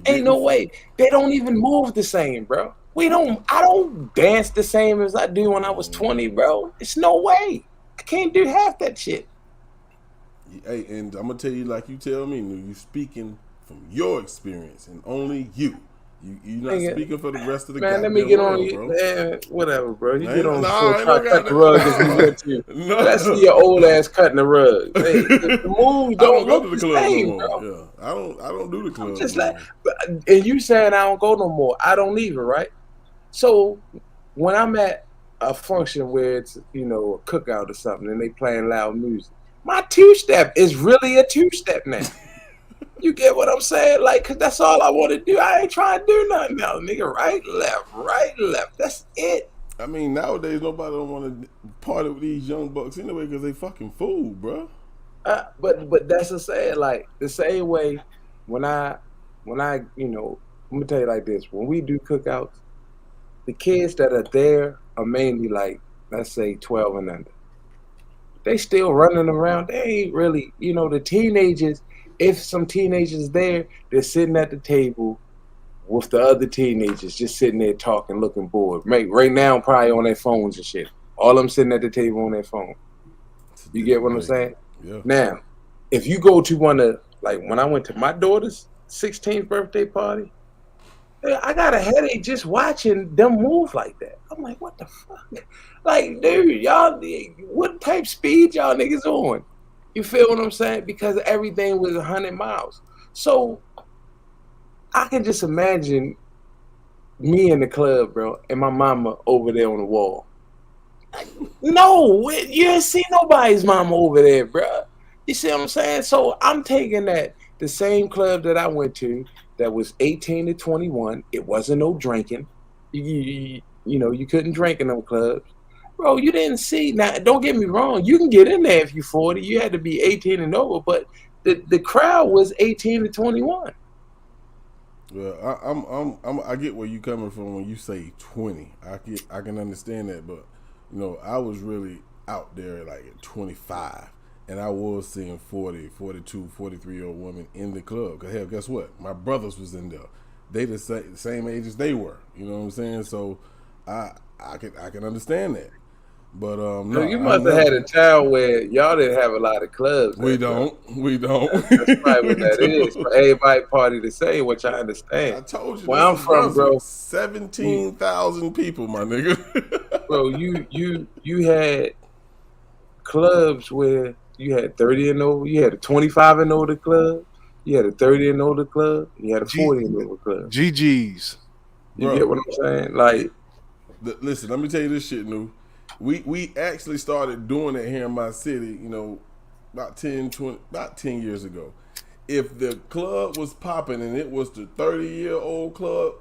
ain't no way. They don't even move the same, bro. I don't dance the same as I do when I was 20, bro. It's no way. I can't do half that shit.
Hey, and I'm gonna tell you like you tell me, you speaking from your experience and only you. You're not speaking for the rest of the
man. Let me get on you,
bro.
Man. Whatever, bro. You get on
cut
the rug if you want to. Let's see your old ass cutting the rug. Hey, the moves don't look the same, bro.
Yeah, I don't do the club.
Just like, and you saying I don't go no more. I don't either, right? So when I'm at a function where it's a cookout or something and they playing loud music, my two-step is really a two-step now. You get what I'm saying? Like, cause that's all I want to do. I ain't trying to do nothing else, nigga. Right, left. That's it.
I mean, nowadays nobody don't want to party with these young bucks anyway because they fucking fool, bro.
But that's the saying. Like the same way when I let me tell you like this. When we do cookouts, the kids that are there are mainly like, let's say 12 and under. They still running around. They ain't really, the teenagers. If some teenagers there, they're sitting at the table with the other teenagers, just sitting there talking, looking bored. Right now, probably on their phones and shit. All of them sitting at the table on their phone. You get what I'm saying?
Yeah.
Now, if you go to one of, like when I went to my daughter's 16th birthday party, I got a headache just watching them move like that. I'm like, what the fuck? Like, dude, y'all, what type speed y'all niggas on? You feel what I'm saying? Because everything was 100 miles. So I can just imagine me in the club, bro, and my mama over there on the wall. No, you didn't see nobody's mama over there, bro. You see what I'm saying? So I'm taking that the same club that I went to that was 18 to 21. It wasn't no drinking. You know, you couldn't drink in them clubs. Bro, you didn't see. Now, don't get me wrong. You can get in there if you're 40. You had to be 18 and over, but the crowd was 18 to 21.
Well, I get where you coming from when you say 20. I can understand that, but you know, I was really out there like at 25, and I was seeing 40, 42, 43-year-old women in the club. Cause hell, guess what? My brothers was in there. They the same age as they were. You know what I'm saying? So I can understand that. But
So
no,
you
I
must have
never.
had a town where y'all didn't have a lot of clubs.
We don't. We don't.
That's probably what
We
that is.
don't.
For everybody party the same, which I understand.
I told you
Where
this
I'm
is
from,
Brunswick.
bro,
17,000 people, my nigga.
bro, you had clubs where you had 30 and over, you had a 25 and older club, you had a 30 and older club, you had a
G
40 and over club.
GG's.
You get
Bro,
what I'm saying? Like,
listen, let me tell you this shit, new. We actually started doing it here in my city, you know, about 10 years ago. If the club was popping and it was the 30-year-old club,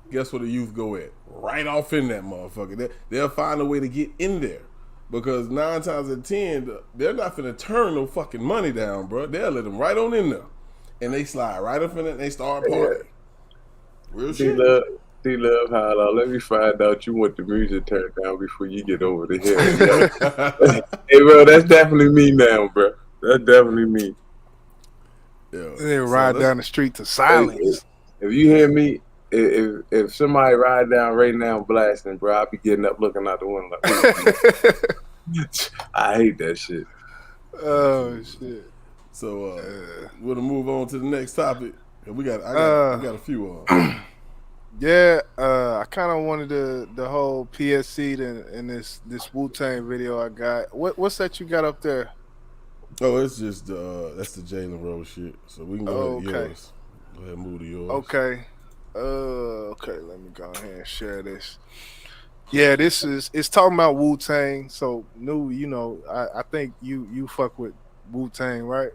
guess where the youth go at? Right off in that motherfucker. They'll find a way to get in there. Because 9 times out of 10, they're not finna turn no fucking money down, bro. They'll let them right on in there. And they slide right up in it and they start partying. Real shit.
D-Love, how let me find out you want the music turned down before you get over the hill. Yeah. Hey, bro, that's definitely me now, bro. That's definitely me.
Yeah.
They ride down the street to silence.
If you hear me, if somebody ride down right now blasting, bro, I'll be getting up looking out the window like, I hate that shit.
Oh shit.
So we'll move on to the next topic. I got a few of them.
Yeah, I kind of wanted the whole PSC in this Wu-Tang video I got. What's that you got up there?
Oh, it's just that's the Jalen Rose shit. So we can go ahead to
Okay.
yours. Go ahead and move to yours.
Okay. Okay, let me go ahead and share this. Yeah, it's talking about Wu-Tang. So new, you know, I think you fuck with Wu-Tang, right?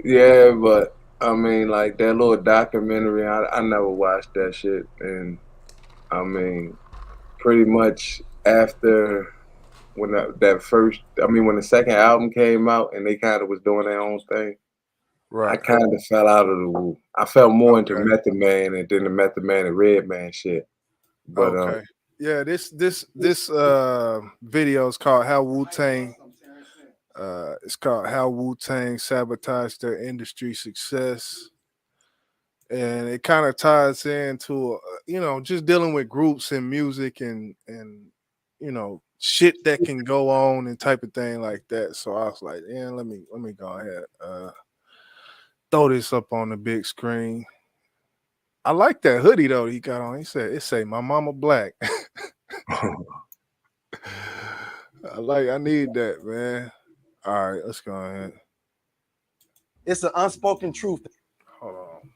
Yeah, but I mean, like that little documentary, I never watched that shit, and I mean, pretty much after when when the second album came out and they kind of was doing their own thing, I
Right.
kind of fell out of the Wu. I fell more into
Okay.
Method Man and then the Method Man and Redman shit. But
Okay. Yeah, this video is called How Wu-Tang it's called How Wu-Tang Sabotaged Their Industry Success. And it kind of ties into you know, just dealing with groups and music and you know, shit that can go on and type of thing like that. So I was like, yeah, let me go ahead throw this up on the big screen. I like that hoodie though he got on. He said it say my mama black. I need that, man. All right, let's go ahead.
It's an unspoken truth.
Hold on.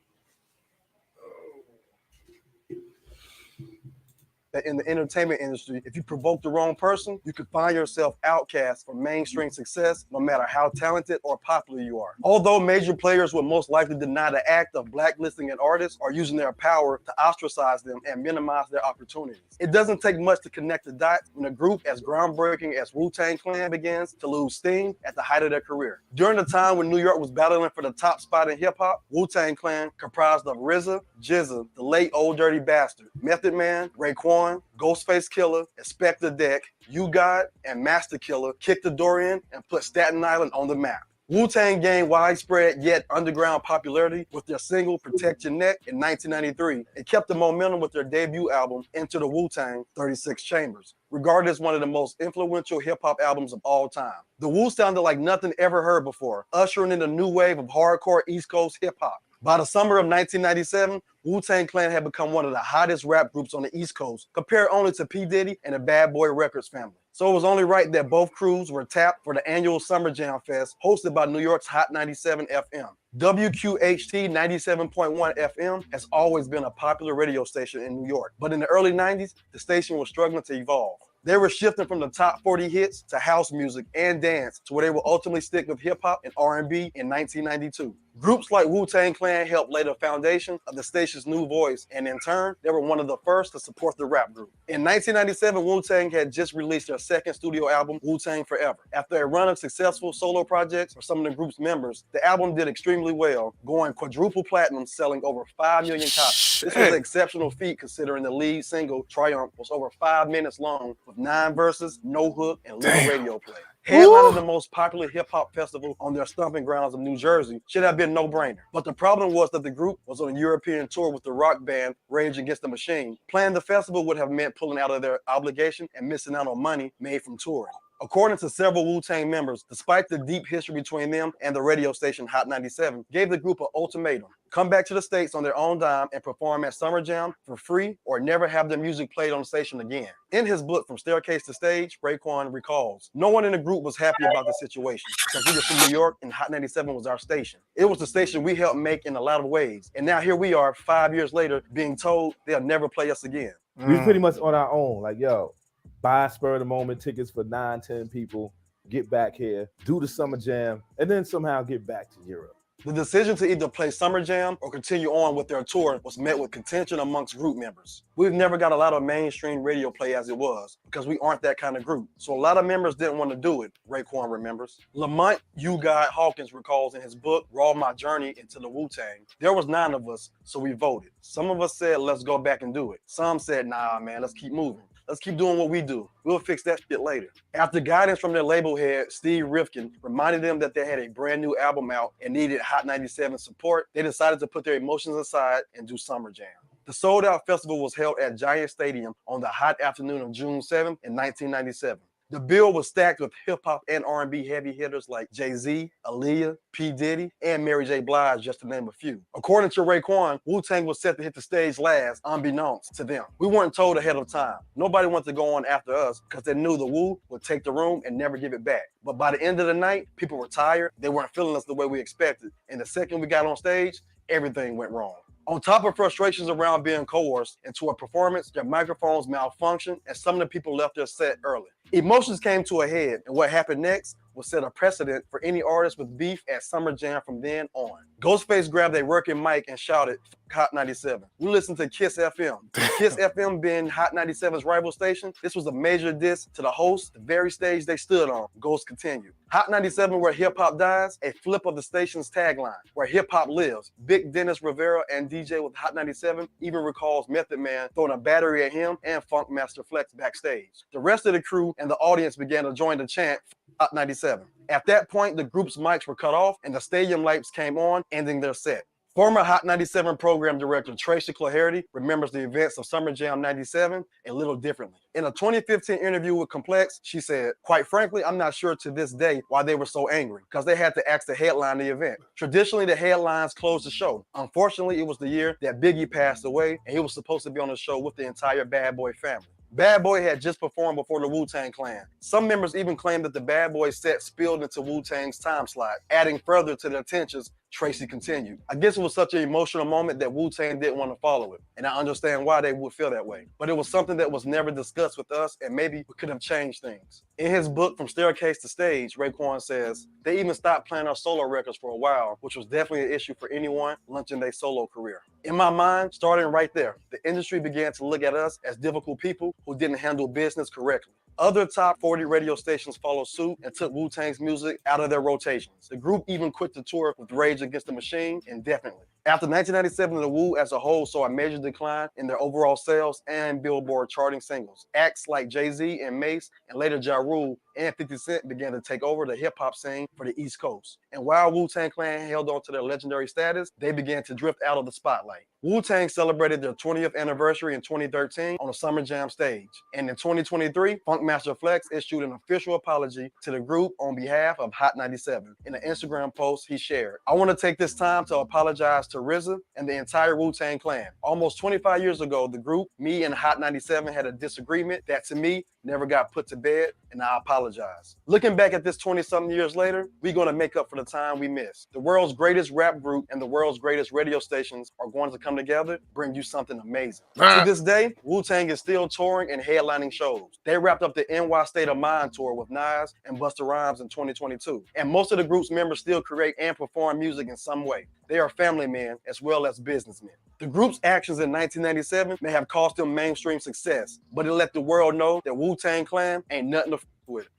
That in the entertainment industry, if you provoke the wrong person, you could find yourself outcast from mainstream success, no matter how talented or popular you are. Although major players would most likely deny the act of blacklisting an artist or using their power to ostracize them and minimize their opportunities. It doesn't take much to connect the dots when a group as groundbreaking as Wu-Tang Clan begins to lose steam at the height of their career. During the time when New York was battling for the top spot in hip-hop, Wu-Tang Clan, comprised of RZA, GZA, the late Old Dirty Bastard, Method Man, Raekwon, Ghostface Killer, Inspector Deck, U-God, and Master Killer, kicked the door in and put Staten Island on the map. Wu-Tang gained widespread yet underground popularity with their single Protect Your Neck in 1993 and kept the momentum with their debut album Into the Wu-Tang 36 Chambers, regarded as one of the most influential hip-hop albums of all time. The Wu sounded like nothing ever heard before, ushering in a new wave of hardcore East Coast hip-hop. By the summer of 1997, Wu-Tang Clan had become one of the hottest rap groups on the East Coast, compared only to P. Diddy and the Bad Boy Records family. So it was only right that both crews were tapped for the annual Summer Jam Fest hosted by New York's Hot 97 FM. WQHT 97.1 FM has always been a popular radio station in New York, but in the early 90s, the station was struggling to evolve. They were shifting from the top 40 hits to house music and dance to where they will ultimately stick with hip hop and R&B in 1992. Groups like Wu-Tang Clan helped lay the foundation of the station's new voice, and in turn, they were one of the first to support the rap group. In 1997, Wu-Tang had just released their second studio album, Wu-Tang Forever. After a run of successful solo projects for some of the group's members, the album did extremely well, going quadruple platinum, selling over 5 million copies. This was an exceptional feat considering the lead single, Triumph, was over 5 minutes long with 9 verses, no hook, and little radio play. Headlining the most popular hip-hop festival on their stomping grounds of New Jersey should have been no-brainer. But the problem was that the group was on a European tour with the rock band Rage Against the Machine. Playing the festival would have meant pulling out of their obligation and missing out on money made from touring. According to several Wu-Tang members, despite the deep history between them and the radio station Hot 97, gave the group an ultimatum: come back to the States on their own dime and perform at Summer Jam for free or never have their music played on the station again. In his book, From Staircase to Stage, Raekwon recalls, no one in the group was happy about the situation because we were from New York and Hot 97 was our station. It was the station we helped make in a lot of ways. And now here we are 5 years later being told they'll never play us again.
We was pretty much on our own, like, yo, buy spur of the moment tickets for 9-10 people, get back here, do the Summer Jam, and then somehow get back to Europe.
The decision to either play Summer Jam or continue on with their tour was met with contention amongst group members. We've never got a lot of mainstream radio play as it was because we aren't that kind of group. So a lot of members didn't want to do it, Raekwon remembers. Lamont "You God" Hawkins recalls in his book, Raw My Journey into the Wu-Tang, there was 9 of us, so we voted. Some of us said, let's go back and do it. Some said, nah, man, let's keep moving. Let's keep doing what we do. We'll fix that shit later. After guidance from their label head, Steve Rifkin, reminded them that they had a brand new album out and needed Hot 97 support, they decided to put their emotions aside and do Summer Jam. The sold-out festival was held at Giant Stadium on the hot afternoon of June 7th in 1997. The bill was stacked with hip-hop and R&B heavy hitters like Jay-Z, Aaliyah, P. Diddy, and Mary J. Blige, just to name a few. According to Raekwon, Wu-Tang was set to hit the stage last, unbeknownst to them. We weren't told ahead of time. Nobody wanted to go on after us because they knew the Wu would take the room and never give it back. But by the end of the night, people were tired. They weren't feeling us the way we expected. And the second we got on stage, everything went wrong. On top of frustrations around being coerced into a performance, their microphones malfunctioned and some of the people left their set early. Emotions came to a head, and what happened next will set a precedent for any artist with beef at Summer Jam from then on. Ghostface grabbed a working mic and shouted, Hot 97. We listened to Kiss FM. Kiss FM being Hot 97's rival station, this was a major diss to the host, the very stage they stood on. Ghost continued. Hot 97, where hip hop dies, a flip of the station's tagline, where hip hop lives. Big Dennis Rivera and DJ with Hot 97 even recalls Method Man throwing a battery at him and Funk Master Flex backstage. The rest of the crew and the audience began to join the chant, Hot 97. At that point, the group's mics were cut off and the stadium lights came on, ending their set. Former Hot 97 program director Tracy Clarity remembers the events of Summer Jam 97 a little differently. In a 2015 interview with Complex, she said, quite frankly, I'm not sure to this day why they were so angry, because they had to ask to headline the event. Traditionally, the headlines closed the show. Unfortunately, it was the year that Biggie passed away, and he was supposed to be on the show with the entire Bad Boy family. Bad Boy had just performed before the Wu-Tang Clan. Some members even claimed that the Bad Boy set spilled into Wu-Tang's time slot, adding further to their tensions. Tracy continued. I guess it was such an emotional moment that Wu-Tang didn't want to follow it, and I understand why they would feel that way. But it was something that was never discussed with us, and maybe we could have changed things. In his book, From Staircase to Stage, Raekwon says, they even stopped playing our solo records for a while, which was definitely an issue for anyone launching their solo career. In my mind, starting right there, the industry began to look at us as difficult people who didn't handle business correctly. Other top 40 radio stations followed suit and took Wu-Tang's music out of their rotations. The group even quit the tour with Rage Against the Machine indefinitely. After 1997, the Wu as a whole saw a major decline in their overall sales and Billboard charting singles. Acts like Jay-Z and Mace and later Ja Rule and 50 Cent began to take over the hip-hop scene for the East Coast. And while Wu-Tang Clan held on to their legendary status, they began to drift out of the spotlight. Wu-Tang celebrated their 20th anniversary in 2013 on the Summer Jam stage. And in 2023, Funk Master Flex issued an official apology to the group on behalf of Hot 97. In an Instagram post he shared, I want to take this time to apologize to RZA and the entire Wu-Tang Clan. Almost 25 years ago, the group, me and Hot 97 had a disagreement that to me never got put to bed, and I apologize. Looking back at this 20-something years later, we're going to make up for the time we missed. The world's greatest rap group and the world's greatest radio stations are going to come together, bring you something amazing. To this day, Wu-Tang is still touring and headlining shows. They wrapped up the NY State of Mind tour with Nas and Busta Rhymes in 2022. And most of the group's members still create and perform music in some way. They are family men as well as businessmen. The group's actions in 1997 may have cost them mainstream success, but it let the world know that Wu-Tang Clan ain't nothing to f with.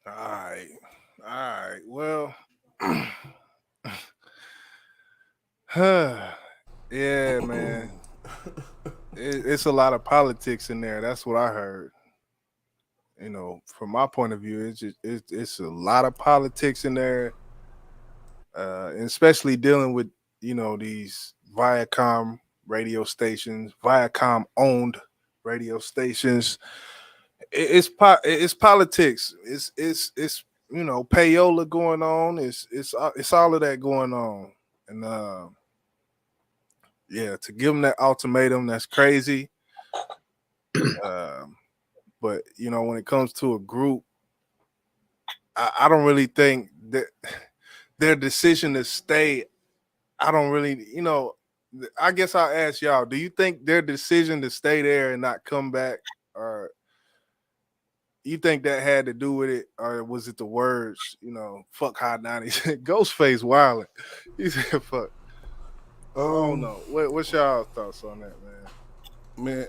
All right. Well, yeah, man. It's a lot of politics in there. That's what I heard. You know, from my point of view, it's a lot of politics in there, and especially dealing with, you know, these Viacom radio stations, Viacom owned radio stations. It's politics. It's you know, payola going on. It's all of that going on, and yeah, to give them that ultimatum, that's crazy. But you know, when it comes to a group, I don't really think that their decision to stay. I don't really, you know. I guess I'll ask y'all: do you think their decision to stay there and not come back, or you think that had to do with it, or was it the words? You know, fuck Hot 90s, Ghostface wilding. He said, "Fuck." I don't know. What's y'all thoughts on that, man?
Man,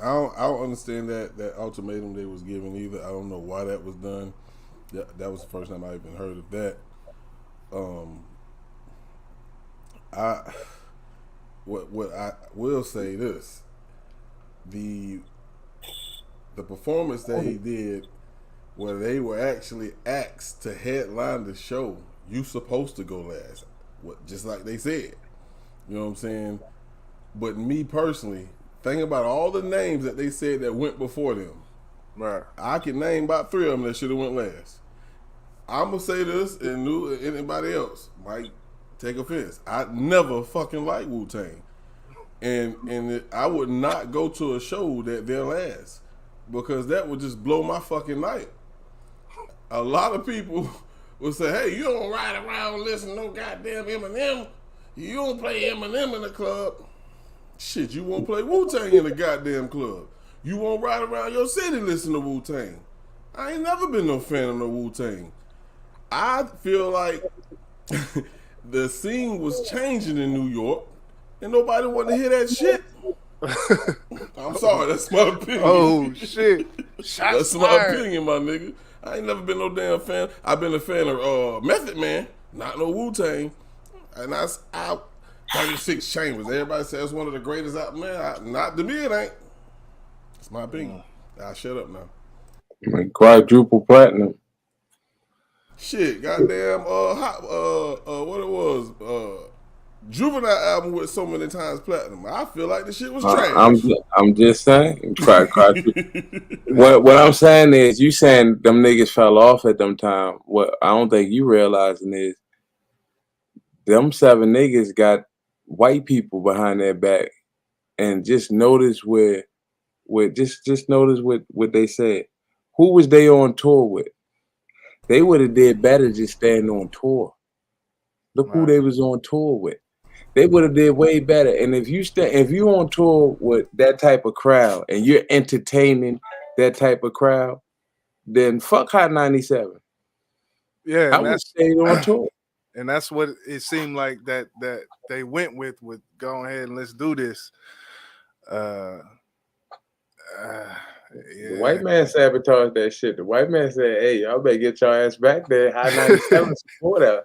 I don't understand that ultimatum they was given either. I don't know why that was done. That was the first time I even heard of that. What I will say this: the performance they did, where they were actually asked to headline the show, you supposed to go last, just like they said. You know what I'm saying? But me personally, think about all the names that they said that went before them.
Right.
I can name about 3 of them that should have went last. I'm gonna say this, and anybody else might take offense. I never fucking liked Wu-Tang, and I would not go to a show that they're last, because that would just blow my fucking night. A lot of people would say, "Hey, you don't ride around and listen to no goddamn Eminem. You don't play Eminem in the club. Shit, you won't play Wu-Tang in the goddamn club. You won't ride around your city listening to Wu-Tang." I ain't never been no fan of no Wu-Tang. I feel like the scene was changing in New York, and nobody wanted to hear that shit. I'm sorry, that's my opinion.
Oh shit!
That's my opinion, my nigga. I ain't never been no damn fan. I've been a fan of Method Man, not no Wu-Tang. And I 36 Chambers. Everybody says one of the greatest out, man. Not to me, it ain't. That's my opinion. I'll shut up now.
Quadruple platinum.
Shit, goddamn, what it was, Juvenile album with so many times platinum. I feel like the shit was trash.
I'm just saying. What I'm saying is, you saying them niggas fell off at them time. What I don't think you realizing is, them 7 niggas got white people behind their back, and just notice just notice what they said. Who was they on tour with? They would have did better just staying on tour. Look who they was on tour with. They would have did way better. And if you on tour with that type of crowd and you're entertaining that type of crowd, then fuck Hot 97.
Yeah,
I would stay on tour.
And that's what it seemed like that they went with go ahead and let's do this. Yeah.
The white man sabotaged that shit. The white man said, "Hey, y'all better get your ass back there. High 97 support us."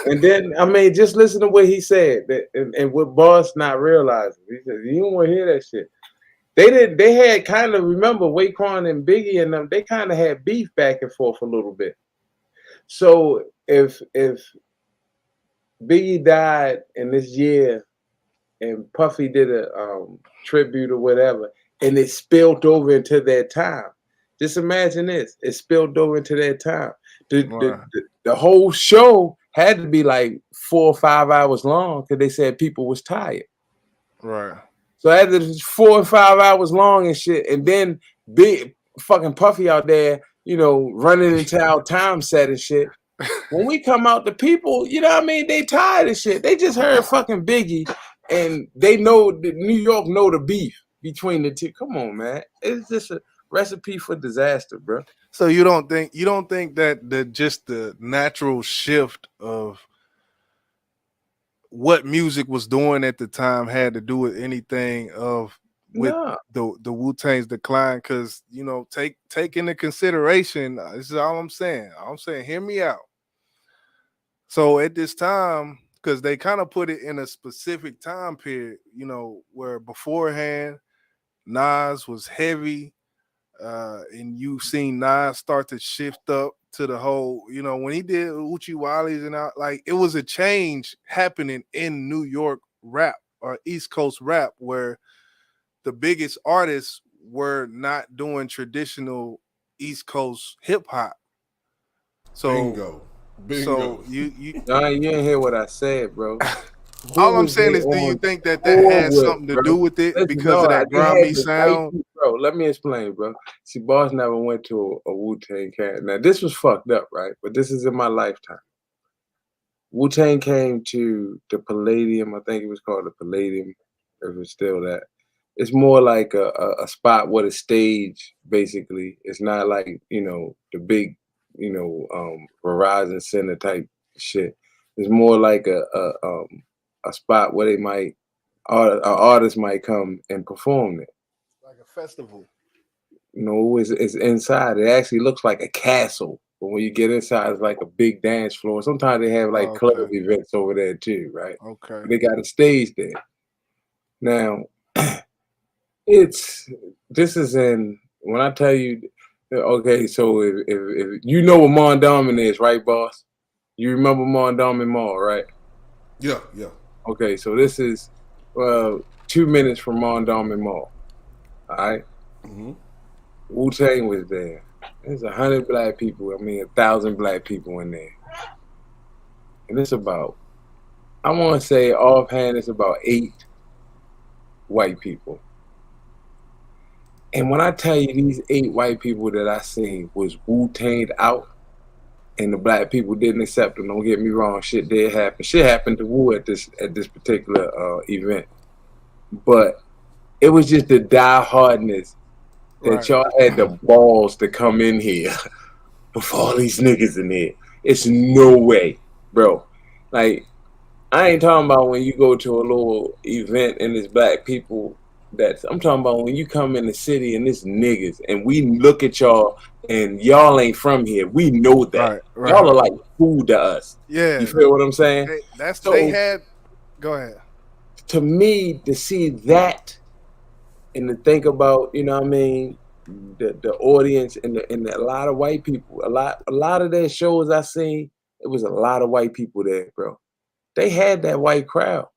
And then, I mean, just listen to what he said, and what Boss not realizing. He said, "You don't want to hear that shit." They had kind of, remember, Raekwon and Biggie and them, they kind of had beef back and forth a little bit. So if Biggie died in this year and Puffy did a tribute or whatever, and it spilled over into their time. Just imagine this. It spilled over into their time. The whole show had to be like 4 or 5 hours long because they said people was tired.
Right.
So after 4 or 5 hours long and shit, and then Big fucking Puffy out there, running into our time set and shit. When we come out, the people, you know what I mean? They tired of shit. They just heard fucking Biggie, and they know that New York know the beef between the two. Come on, man. It's just a recipe for disaster, bro.
So you don't think that the natural shift of what music was doing at the time had to do with anything with the Wu-Tang's decline? Because take into consideration, this is all I'm saying. Hear me out. So at this time, because they kind of put it in a specific time period, where beforehand Nas was heavy, and you've seen Nas start to shift up to the whole, when he did Uchi Wali's and like it was a change happening in New York rap or East Coast rap where the biggest artists were not doing traditional East Coast hip hop. So
Bingo.
So you
Nah, you didn't hear what I said, bro.
all I'm saying is, do you think that had something to do with it because of that grimy sound?
Bro, let me explain, bro. See, Boss never went to a Wu-Tang camp. Now, this was fucked up, right? But this is in my lifetime. Wu-Tang came to the Palladium. I think it was called the Palladium, if it's still that. It's more like a spot with a stage, basically. It's not like, the big, Verizon Center type shit. It's more like a spot where an artist might come and perform it.
Like a festival.
No, it's inside. It actually looks like a castle. But when you get inside, it's like a big dance floor. Sometimes they have like club events over there too, right?
Okay.
They got a stage there. Now, this is when I tell you, okay, so if you know what Mondawmin is, right, boss? You remember Mondawmin Mall, right?
Yeah.
Okay, so this is 2 minutes from Mondawmin Mall. All right?
Mm-hmm.
Wu-Tang was there. There's 100 black people. 1,000 black people in there. And it's about, I want to say offhand, it's about 8 white people. And when I tell you these 8 white people that I seen was Wu-Tanged out, and the black people didn't accept them, don't get me wrong, shit did happen. Shit happened to Wu at this particular event. But it was just the die-hardness that y'all had the balls to come in here with all these niggas in here. It's no way, bro. Like, I ain't talking about when you go to a little event and there's black people. I'm talking about when you come in the city and it's niggas and we look at y'all and y'all ain't from here. We know that.
Right.
Y'all are like food to us.
Yeah.
You feel what I'm saying?
Go ahead.
To me, to see that and to think about, the audience and a lot of white people, a lot of their shows I seen, it was a lot of white people there, bro. They had that white crowd.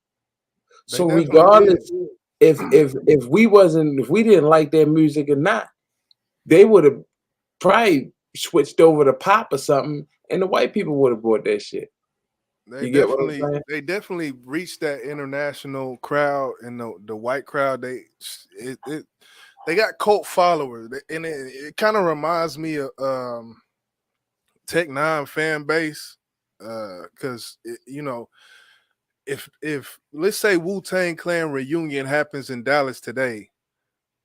So regardless if we didn't like their music or not, they would have probably switched over to pop or something, and the white people would have bought that shit.
They definitely reached that international crowd, and the white crowd. They got cult followers, and it kind of reminds me of Tech Nine fan base, because if let's say Wu-Tang Clan reunion happens in Dallas today,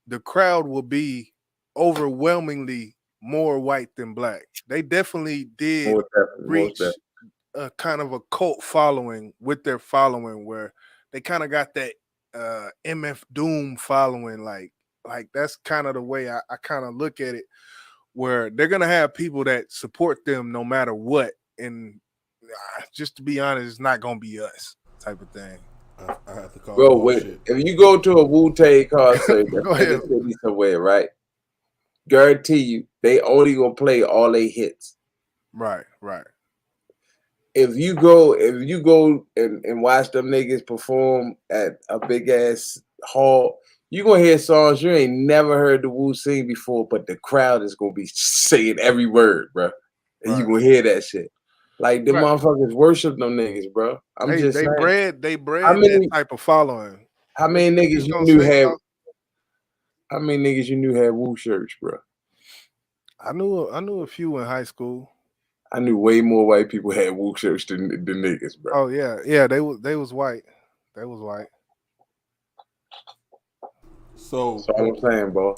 the crowd will be overwhelmingly more white than black. They definitely did reach a kind of a cult following with their following, where they kind of got that MF Doom following. Like that's kind of the way I kind of look at it, where they're gonna have people that support them no matter what. And just to be honest, it's not gonna be us type of thing.
I have to call
bullshit. If you go to a Wu-Tang concert in the city somewhere, right? Guarantee you, they only gonna play all their hits.
Right.
If you go and watch them niggas perform at a big ass hall, you gonna hear songs you ain't never heard the Wu sing before, but the crowd is gonna be saying every word, bro. And you gonna hear that shit. Like the motherfuckers worship them niggas, bro. They
bred that type of following.
How many niggas you knew had? How many niggas you knew had Wu shirts, bro?
I knew a few in high school.
I knew way more white people had Wu shirts than niggas, bro.
Oh yeah, they was white. They was white.
So
That's all I'm saying, bro.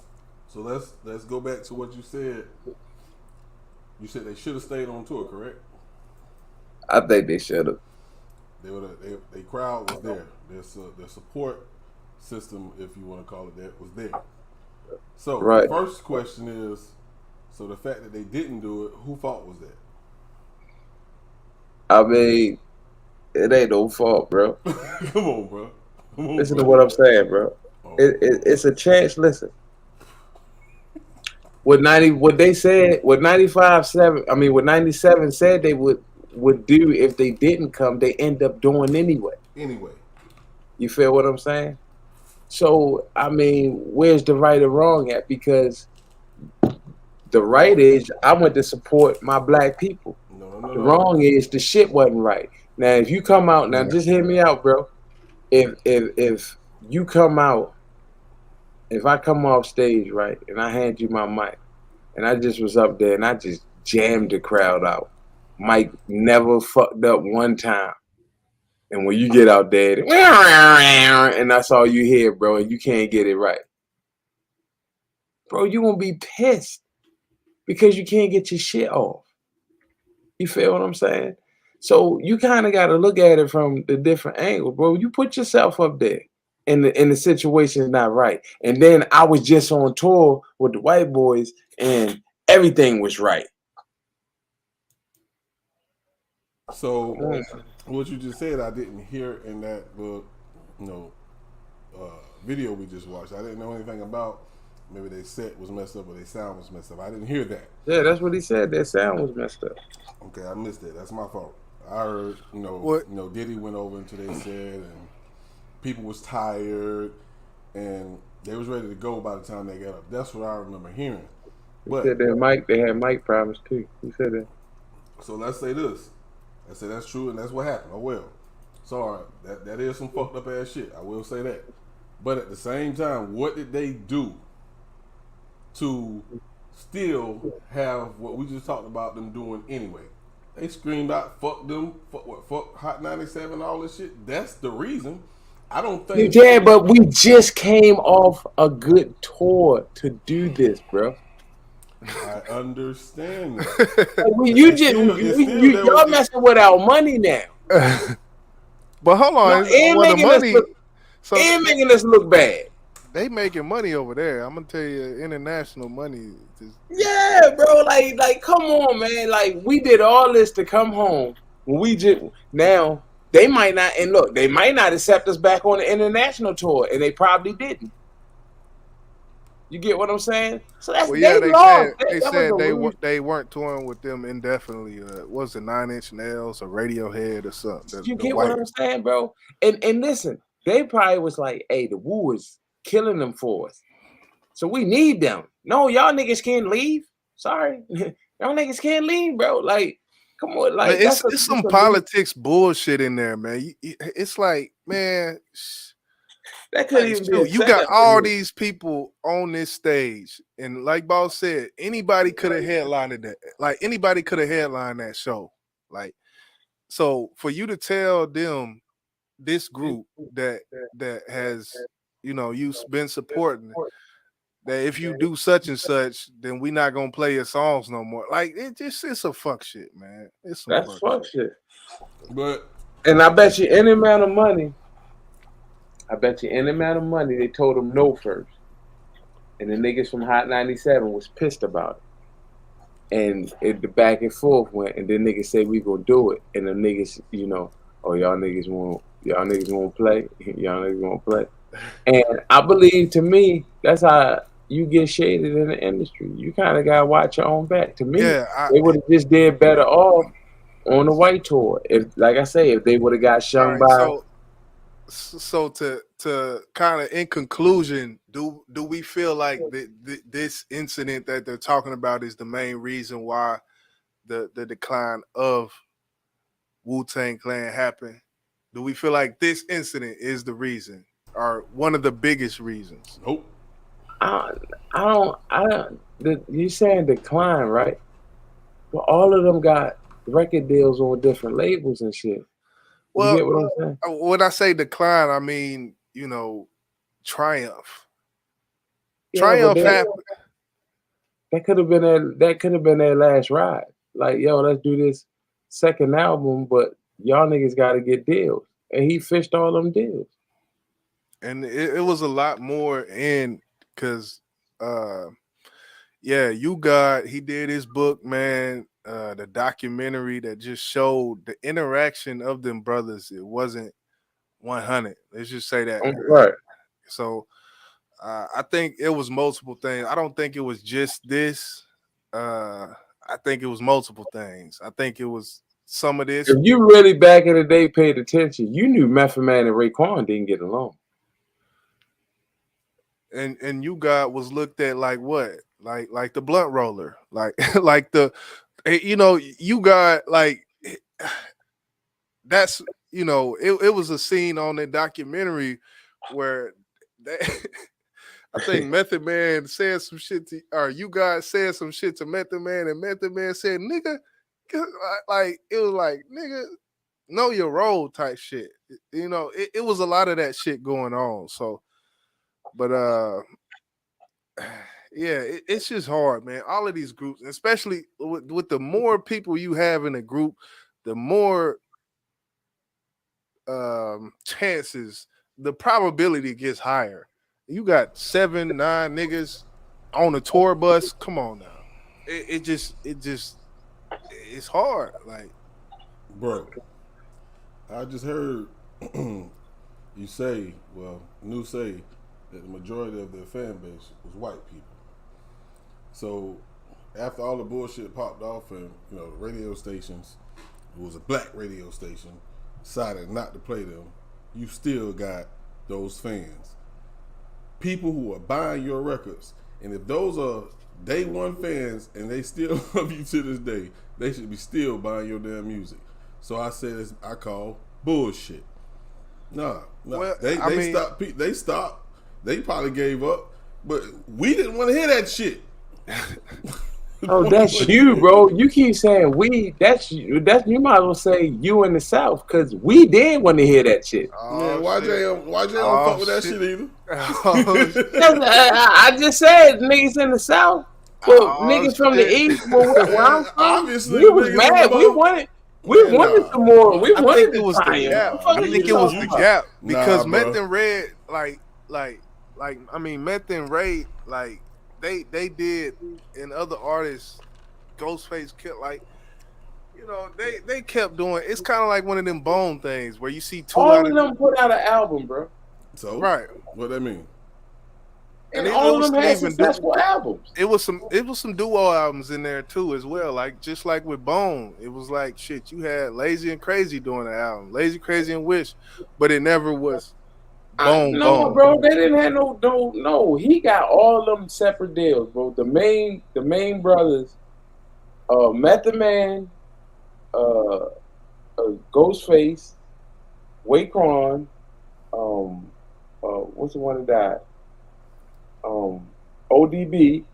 So let's go back to what you said. You said they should have stayed on tour, correct?
I think they should have.
They crowd was there. Their support system, if you want to call it that, was there. So
Right.
the first question is, so the fact that they didn't do it, who fault was that?
I mean, it ain't no fault, bro.
Come on, bro. Come on,
Listen
bro.
to what I'm saying, bro.
Oh,
It's a chance. Listen, what 97 said they would do if they didn't come, they end up doing anyway.
Anyway,
You feel what I'm saying? So I mean, where's the right or wrong at? Because the right is I went to support my black people.
no.
The wrong is the shit wasn't right. Now if you come out, now just hear me out, bro. If you come out, if I come off stage, right, and I hand you my mic, and I just was up there and I just jammed the crowd out. Mike never fucked up one time. And when you get out there, and that's all you hear, bro, and you can't get it right. Bro, you gonna be pissed because you can't get your shit off. You feel what I'm saying? So you kind of got to look at it from the different angle, bro. You put yourself up there, and the situation is not right. And then I was just on tour with the white boys, and everything was right.
So what you just said, I didn't hear in that video we just watched. I didn't know anything about. Maybe their set was messed up or their sound was messed up. I didn't hear that.
Yeah, that's what he said. Their sound was messed up.
Okay, I missed it. That's my fault. I heard, Diddy went over into their set and people was tired and they was ready to go by the time they got up. That's what I remember hearing.
But they had mic problems too. He said that.
So let's say this. I say that's true and that's what happened. Oh well. Sorry, that is some fucked up ass shit. I will say that. But at the same time, what did they do to still have what we just talked about them doing anyway? They screamed out, fuck them, fuck Hot 97, all this shit. That's the reason. I don't think.
Yeah, but we just came off a good tour to do this, bro.
I understand that.
Y'all messing with our money now.
But hold on,
and making us look bad.
They making money over there. I'm gonna tell you, international money.
Yeah, bro. Like, come on, man. Like, we did all this to come home. Now they might not. And look, they might not accept us back on the international tour, and they probably didn't. You get what I'm saying? So that's
they said they weren't touring with them indefinitely. Was it 9 Inch Nails or Radiohead or something?
You get what I'm saying, bro? And listen, they probably was like, "Hey, the Wu is killing them for us, so we need them." No, y'all niggas can't leave. Sorry, y'all niggas can't leave, bro. Like, come on, like
it's some politics bullshit in there, man. It's like, man.
That could even be.
You got all these people on this stage, and like Boss said, anybody could have headlined that. Like anybody could have headlined that show. Like, so for you to tell them, this group that has, you've been supporting, that if you do such and such, then we not gonna play your songs no more. Like it's a fuck shit, man. It's some fuck shit.
And I bet you any amount of money. They told them no first. And the niggas from Hot 97 was pissed about it. And the back and forth went, and then niggas said we gonna do it. And the niggas, oh, y'all niggas won't play. Y'all niggas won't play. And I believe, to me, that's how you get shaded in the industry. You kind of gotta watch your own back. To me, they would have just did better off on the white tour. If, like I say, if they would have got shunned by.
So to kind of in conclusion, do we feel like this incident that they're talking about is the main reason why the decline of Wu-Tang Clan happened? Do we feel like this incident is the reason or one of the biggest reasons?
Nope.
I don't. You saying decline, right? But all of them got record deals on different labels and shit. You
Well,
get what I'm saying?
when I say decline, I mean, triumph.
Yeah, but
Triumph happened.
that could have been their last ride. Like, yo, let's do this second album, but y'all niggas got to get deals, and he fished all them deals.
And it was a lot more in because he did his book, man, the documentary that just showed the interaction of them brothers. It wasn't 100. Let's just say that.
Right.
So I think it was multiple things. I don't think it was just this. I think it was multiple things. I think it was some of this.
If you really back in the day paid attention, you knew Method Man and Raekwon didn't get along.
And you got was looked at like what? Like the blunt roller. Like you got like that's it was a scene on the documentary where I think Method Man said some shit or you guys said some shit to Method Man, and Method Man said, nigga, like it was like, nigga, know your role type shit. It was a lot of that shit going on. So, but yeah, it's just hard, man. All of these groups, especially with the more people you have in a group, the more chances, the probability gets higher. You got 7, 9 niggas on a tour bus. Come on now. It's hard. Like,
bro, I just heard you say, New say that the majority of their fan base was white people. So after all the bullshit popped off and the radio stations, it was a black radio station, decided not to play them, you still got those fans. People who are buying your records. And if those are day one fans and they still love you to this day, they should be still buying your damn music. So I said I call bullshit. Nah.
Well,
They stopped. They probably gave up. But we didn't want to hear that shit.
Oh, that's you, bro. You keep saying we. That's you. You might as well say you in the South, because we did want to hear that shit.
YJ don't fuck with that shit either.
I just said niggas in the South. Well, niggas from the East. Well, where I'm from,
obviously,
we was mad. We wanted some more. We
I
wanted
think it was
the
the gap. I think it was the gap because Meth and Red, Meth and Ray, like they did, and other artists, Ghostface kept they kept doing. It's kind of like one of them Bone things where you see two.
All of them put out an album, bro.
So
right,
what that mean?
And all of them had successful albums.
It was some duo albums in there too as well. Like just like with Bone, it was like shit. You had Lazy and Crazy doing an album, Lazy, Crazy and Wish, but it never was Bone.
No, bro, they didn't have no. He got all them separate deals, bro. The main brothers, Method Man, Ghostface, Raekwon, what's the one that died? ODB.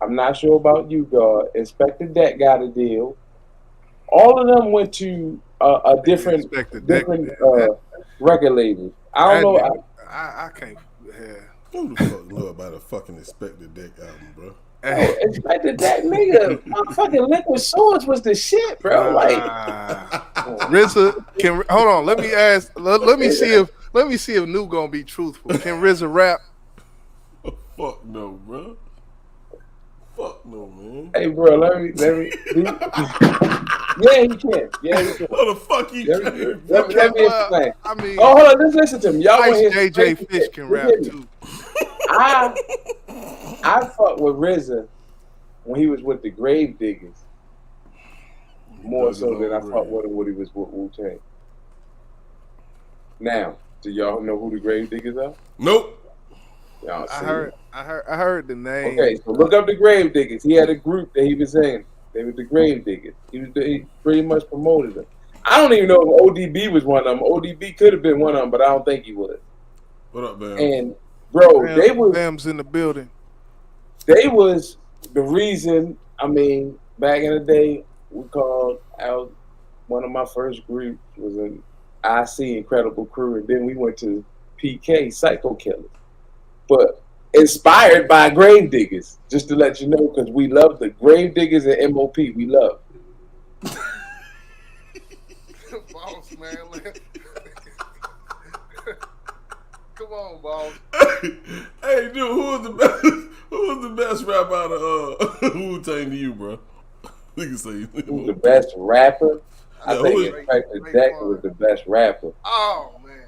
I'm not sure about you, God. Inspector Deck got a deal. All of them went to a different record label. I don't know.
I can't. Yeah.
Who the fuck know about a fucking Inspector Deck album, bro?
Oh, Inspector Deck, nigga, motherfucking Liquid Swords was the shit, bro. Like,
RZA, hold on. Let me ask. Let me see if New gonna be truthful. Can RZA rap?
Fuck no, bro. Fuck no, man.
Hey, bro, let me. Yeah, he can.
What the fuck he can?
Let me explain.
I mean,
hold on, just listen to me. Y'all want to hear
JJ Fish can rap too.
I fucked with RZA when he was with the Grave Diggers more so than I fucked with him when he was with Wu-Tang. Now, do y'all know who the Grave Diggers are?
Nope.
Y'all
I heard the name.
Okay, so look up the Grave Diggers. He had a group that he was in. They were the Grave Diggers. He pretty much promoted them. I don't even know if ODB was one of them. ODB could have been one of them, but I don't think he was.
What up, man?
And bro, they was
Bam's in the building.
they was the reason. I mean, back in the day, we called out one of my first groups was an IC Incredible Crew, and then we went to PK Psycho Killers. But inspired by Grave Diggers, just to let you know, because we love the Grave Diggers and MOP. We love.
Boss, man. Come on, boss.
Hey, dude, who was the best? Who was the best rapper out of Wu-Tang to you, bro? We can say
Who's the best rapper? I think
Ray-
Inspector
Ray
Deck
Quan.
was the best rapper.
Oh man,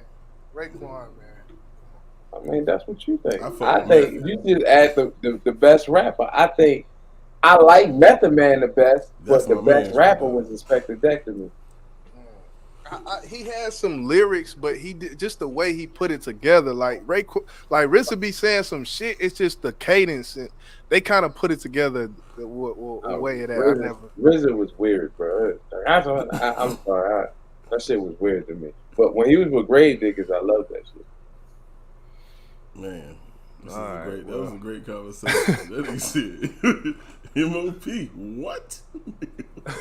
Raekwon, man.
I mean, that's what you think.
I
I,
fuck with
think
Method.
you just add the best rapper. I think I like Method Man the best,
That's
but the
my man,
best rapper
straight up.
was Inspector Deck to me.
He has some lyrics, but he did, just the way he put it together. Like RZA be saying some shit. It's just the cadence, and they kind of put it together the way it. I never.
RZA was weird, bro. I'm sorry, that shit was weird to me. But when he was with Grave Diggers, I loved that shit.
Man, that
Alright,
was a great conversation. That nigga said, MOP, what?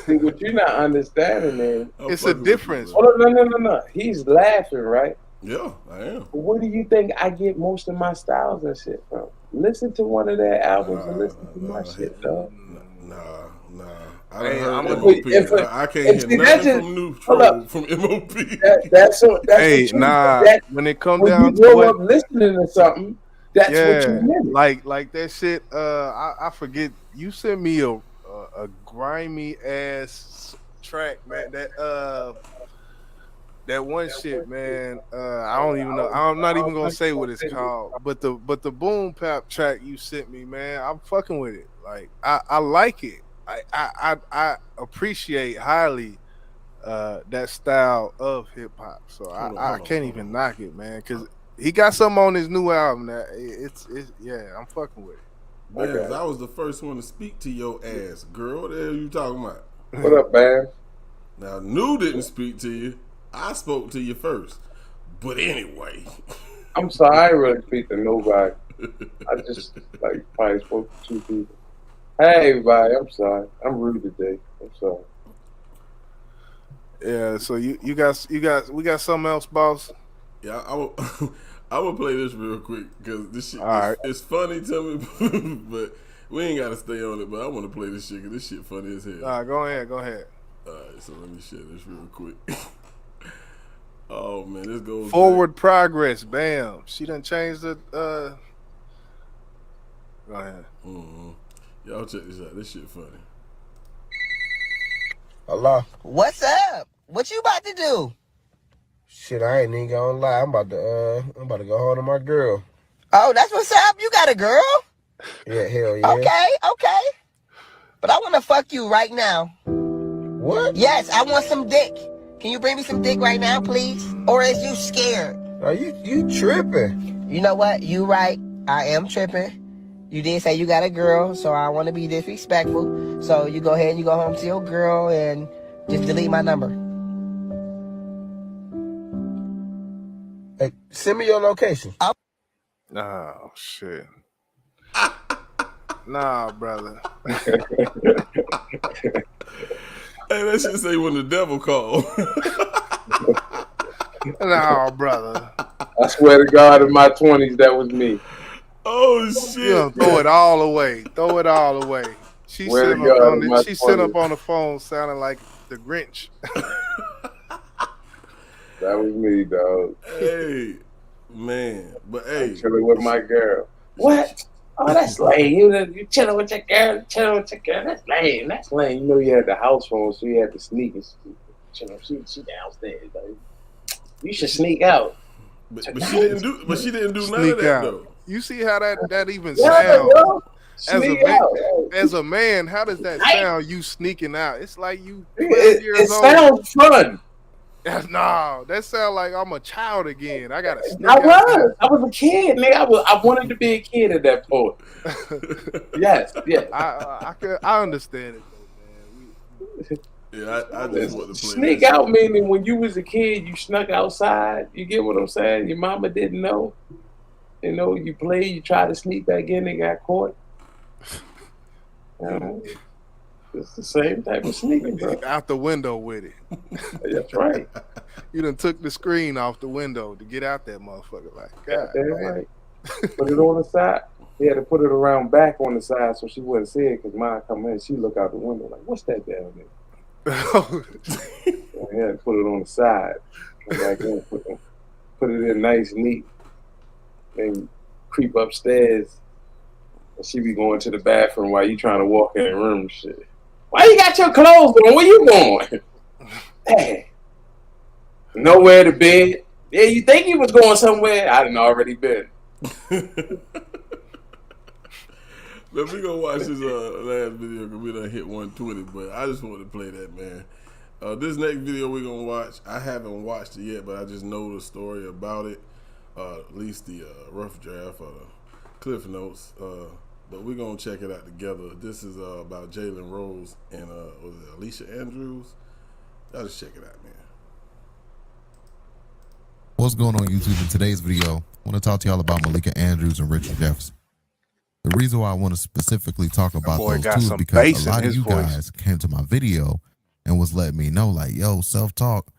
See, what you're not understanding is,
I'm
It's a
fucking with you,
difference.
bro.
oh no. He's laughing, right?
Yeah, I am.
But where do you think I get most of my styles and shit from? Listen to one of their albums and listen to my shit, dog.
Nah. I
Hey,
done
I'm
heard
gonna-
MOP. I can't
see,
hear
that's
nothing
just-
from
hold
Neutral
up.
from MOP.
That's
Hey,
what you,
nah.
that,
When it come
when
down
you
to
grow
what,
up listening to something, that's what you mimic.
like that shit. I forget. You sent me a grimy ass track, man. That one shit, man. I don't even know. I'm not even gonna say what it's called. But the boom pap track you sent me, man. I'm fucking with it. Like I like it. I appreciate highly that style of hip hop. So I can't even knock it, man. Because he got something on his new album that it's yeah. I'm fucking with it.
Man, I was the first one to speak to your ass, girl. What the hell you talking about?
What up, man?
Now, New didn't speak to you. I spoke to you first. But anyway.
I'm sorry, I ain't really speak to nobody. I just probably spoke to two people. Hey, everybody, I'm sorry. I'm rude today. I'm sorry.
Yeah. So we got something else, boss.
Yeah, I will play this real quick because this shit
All right.
it's funny to me, but we ain't got to stay on it. But I want to play this shit because this shit funny as hell.
All right, go ahead.
All right, so let me share this real quick. Oh man, this goes
Forward progress. Bam. She done changed the. Go ahead.
Mm-hmm. Y'all check this out. This shit funny.
Allah.
What's up? What you about to do?
Shit, I ain't even gonna lie. I'm about to go home to my girl.
Oh, that's what's up. You got a girl?
Yeah, hell yeah.
Okay. But I want to fuck you right now.
What?
Yes, I want some dick. Can you bring me some dick right now, please? Or is you scared?
Are you tripping?
You know what? You right. I am tripping. You did say you got a girl, so I want to be disrespectful. So you go ahead and you go home to your girl and just delete my number.
Hey, send me your location.
Oh shit. Nah, brother.
Hey, that shit say when the devil called.
Nah, brother.
I swear to God, in my 20s, that was me.
Oh shit!
You know, throw it all away. Throw it all away. She
Swear
sitting
to
up
God,
on
in my
she sitting
20s.
up on the phone sounding like the Grinch.
That was me, dog.
Hey, man, but hey,
Chilling with my girl. What? Oh, that's lame. You chilling with your girl, That's lame. That's lame. You know, you had the house phone, so you had to sneak and she downstairs, though. You should sneak out.
but she didn't do none of
Sneak
that
out.
though.
You see how that even
Yeah,
sounds?
yo. Sneak out.
As a man, how does that sound? You sneaking out? It's like you 12
It
years old.
sounds fun.
No, that sound like I'm a child again. I gotta sneak
I
out.
was a kid, nigga. I wanted to be a kid at that point. Yes.
I understand it though, man.
Yeah, I just want to play
Sneak
that
out
shit.
meaning when you was a kid, you snuck outside. You get what I'm saying? Your mama didn't know, You know, you play, you try to sneak back in, they got caught. It's the same type of sneaking, bro.
Out the window with it.
That's right.
You done took the screen off the window to get out that motherfucker. Like, God,
That's right. Put it on the side. He had to put it around back on the side so she wouldn't see it, because mine come in, she look out the window like, what's that down there? He had to put it on the side. Come back in, put it in nice, neat, and creep upstairs. And she be going to the bathroom while you trying to walk in the room and shit. Why you got your clothes on? Where you going? Hey. Nowhere to bed. Yeah, you think you was going somewhere? I done already been.
Let me go watch this last video because we done hit 120, but I just wanted to play that, man. This next video we're going to watch, I haven't watched it yet, but I just know the story about it, at least the rough draft or the Cliff Notes. But we're going to check it out together. This is about Jalen Rose and was it Alicia Andrews? Y'all just check it out, man.
What's going on, YouTube? In today's video, I want to talk to y'all about Malika Andrews and Richard Jefferson. The reason why I want to specifically talk about those two is because a lot of you guys came to my video and was letting me know, like, yo, self-talk,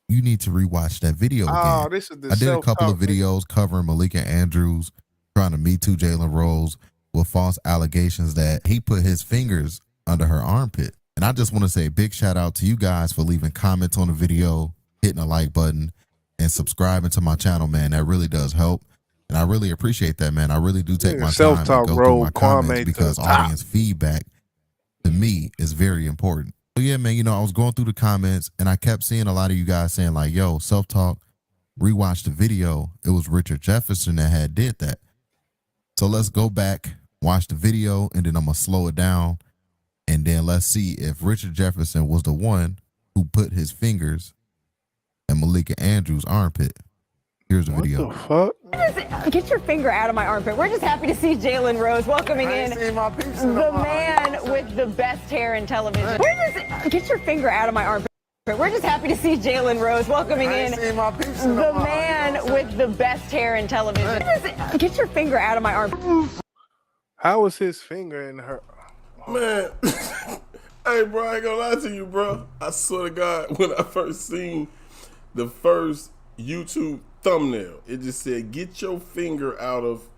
you need to rewatch that video again.
This is the
I did a couple of videos covering Malika Andrews trying to Me Too Jalen Rose with false allegations that he put his fingers under her armpit. And I just want to say a big shout out to you guys for leaving comments on the video, hitting a like button, and subscribing to my channel, man. That really does help. And I really appreciate that, man. I really do take my time and go through my comments because audience feedback to me is very important. So yeah, man, you know, I was going through the comments and I kept seeing a lot of you guys saying like, yo, self-talk, rewatch the video. It was Richard Jefferson that did that. So let's go back, watch the video, and then I'm going to slow it down. And then let's see if Richard Jefferson was the one who put his fingers in Malika Andrews' armpit. Here's the video.
What the fuck?
Get your finger out of my armpit. We're just happy to see Jalen Rose welcoming in the man with the best hair in television. Get your finger out of my armpit. We're just happy to see Jalen Rose welcoming in the man with the best hair in television. Get your finger out of my armpit.
How was his finger in her?
Man, hey, bro, I ain't gonna lie to you, bro. I swear to God, when I first seen the first YouTube thumbnail, it just said, get your finger out of,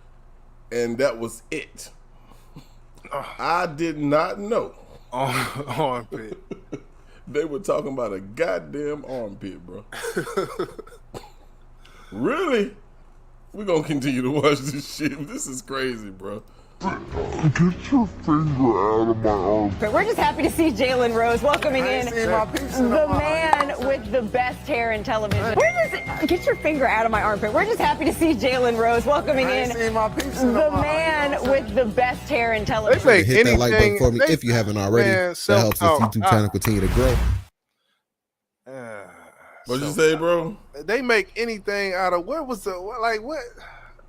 and that was it. I did not know.
Armpit.
They were talking about a goddamn armpit, bro. Really? We're gonna continue to watch this shit. This is crazy, bro.
Get your finger out of my armpit. We're just happy to see Jalen Rose welcoming in the man with the best hair in television. Get your finger out of my armpit. We're just happy to see Jalen Rose welcoming in the man with the best hair in television.
Hit that like button for me if you haven't already. That helps this YouTube channel continue to grow.
What'd you say, bro?
They make anything out of what?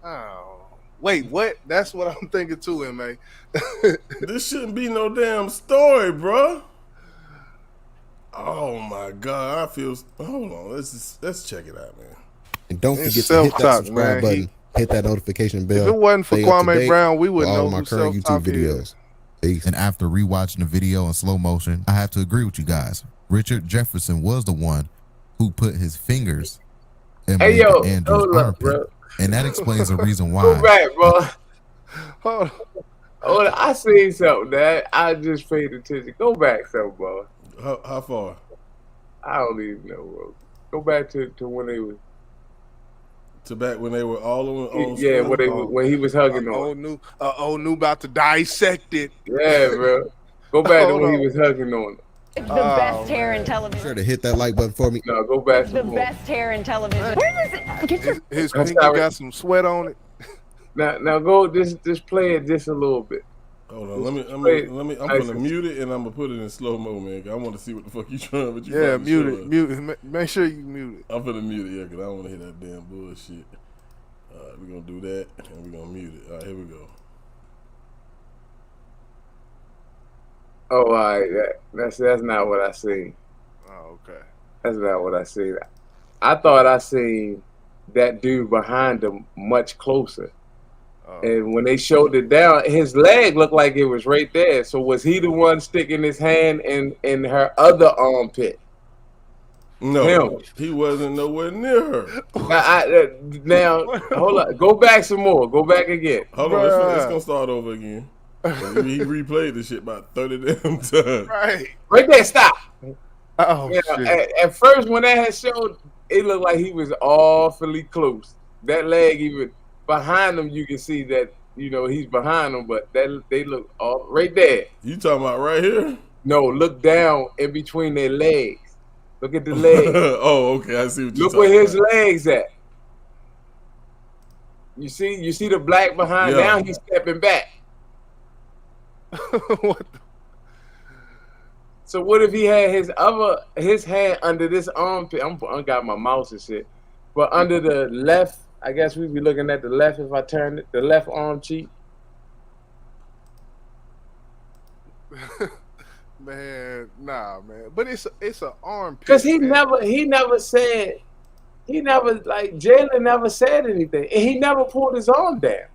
Oh. Wait, what? That's what I'm thinking too, man.
This shouldn't be no damn story, bro. Oh my God, I feel. Hold on, let's check it out, man.
And don't forget to hit that subscribe button, hit that notification bell.
If it wasn't for Kwame Brown, we wouldn't know
all my current YouTube videos.
Peace. And after rewatching the video in slow motion, I have to agree with you guys. Richard Jefferson was the one who put his fingers in Malika Andrews' armpit. And that explains the reason why.
Go back, bro. Hold on. I seen something that I just paid attention. Go back some, bro.
How far?
I don't even know, bro. Go back to when they was.
To back when they were all on
yeah, when he was hugging on.
Old new about to dissect it.
Yeah, bro. Go back to when he was hugging on.
The best hair in television.
Sure to hit that like button for me.
No, go back.
The best hair in television.
His pinky got some sweat on it.
Now go just play it just a little bit.
Hold on, let me. I'm gonna mute it and I'm gonna put it in slow mo, man. I want to see what the fuck you trying. But you
mute it. Make sure you mute it.
I'm gonna mute it, yeah, because I don't want to hear that damn bullshit. All right, we're gonna do that and we're gonna mute it. All right, here we go.
Oh, all right. That's not what I seen.
Oh, okay.
That's not what I seen. I thought I seen that dude behind him much closer. And when they showed it down, his leg looked like it was right there. So was he the one sticking his hand in her other armpit?
No,
Him.
he wasn't nowhere near her.
Now hold on. Go back some more. Go back again.
Hold on, it's gonna start over again. He replayed this shit about 30 damn times.
Right there, stop.
Oh, shit.
At first, when that had showed, it looked like he was awfully close. That leg, even behind him, you can see that, he's behind him, but they look all right there.
You talking about right here?
No, look down in between their legs. Look at the legs.
Oh, okay, I see what you're
Look
talking
where his
about.
legs at. You see the black behind.
Yeah.
Now he's stepping back. So what if he had his hand under this armpit? I got my mouse and shit, but under the left. I guess we'd be looking at the left if I turn it, the left arm cheek.
Man, nah, man. But it's an armpit.
Because he never like Jalen never said anything, and he never pulled his arm down.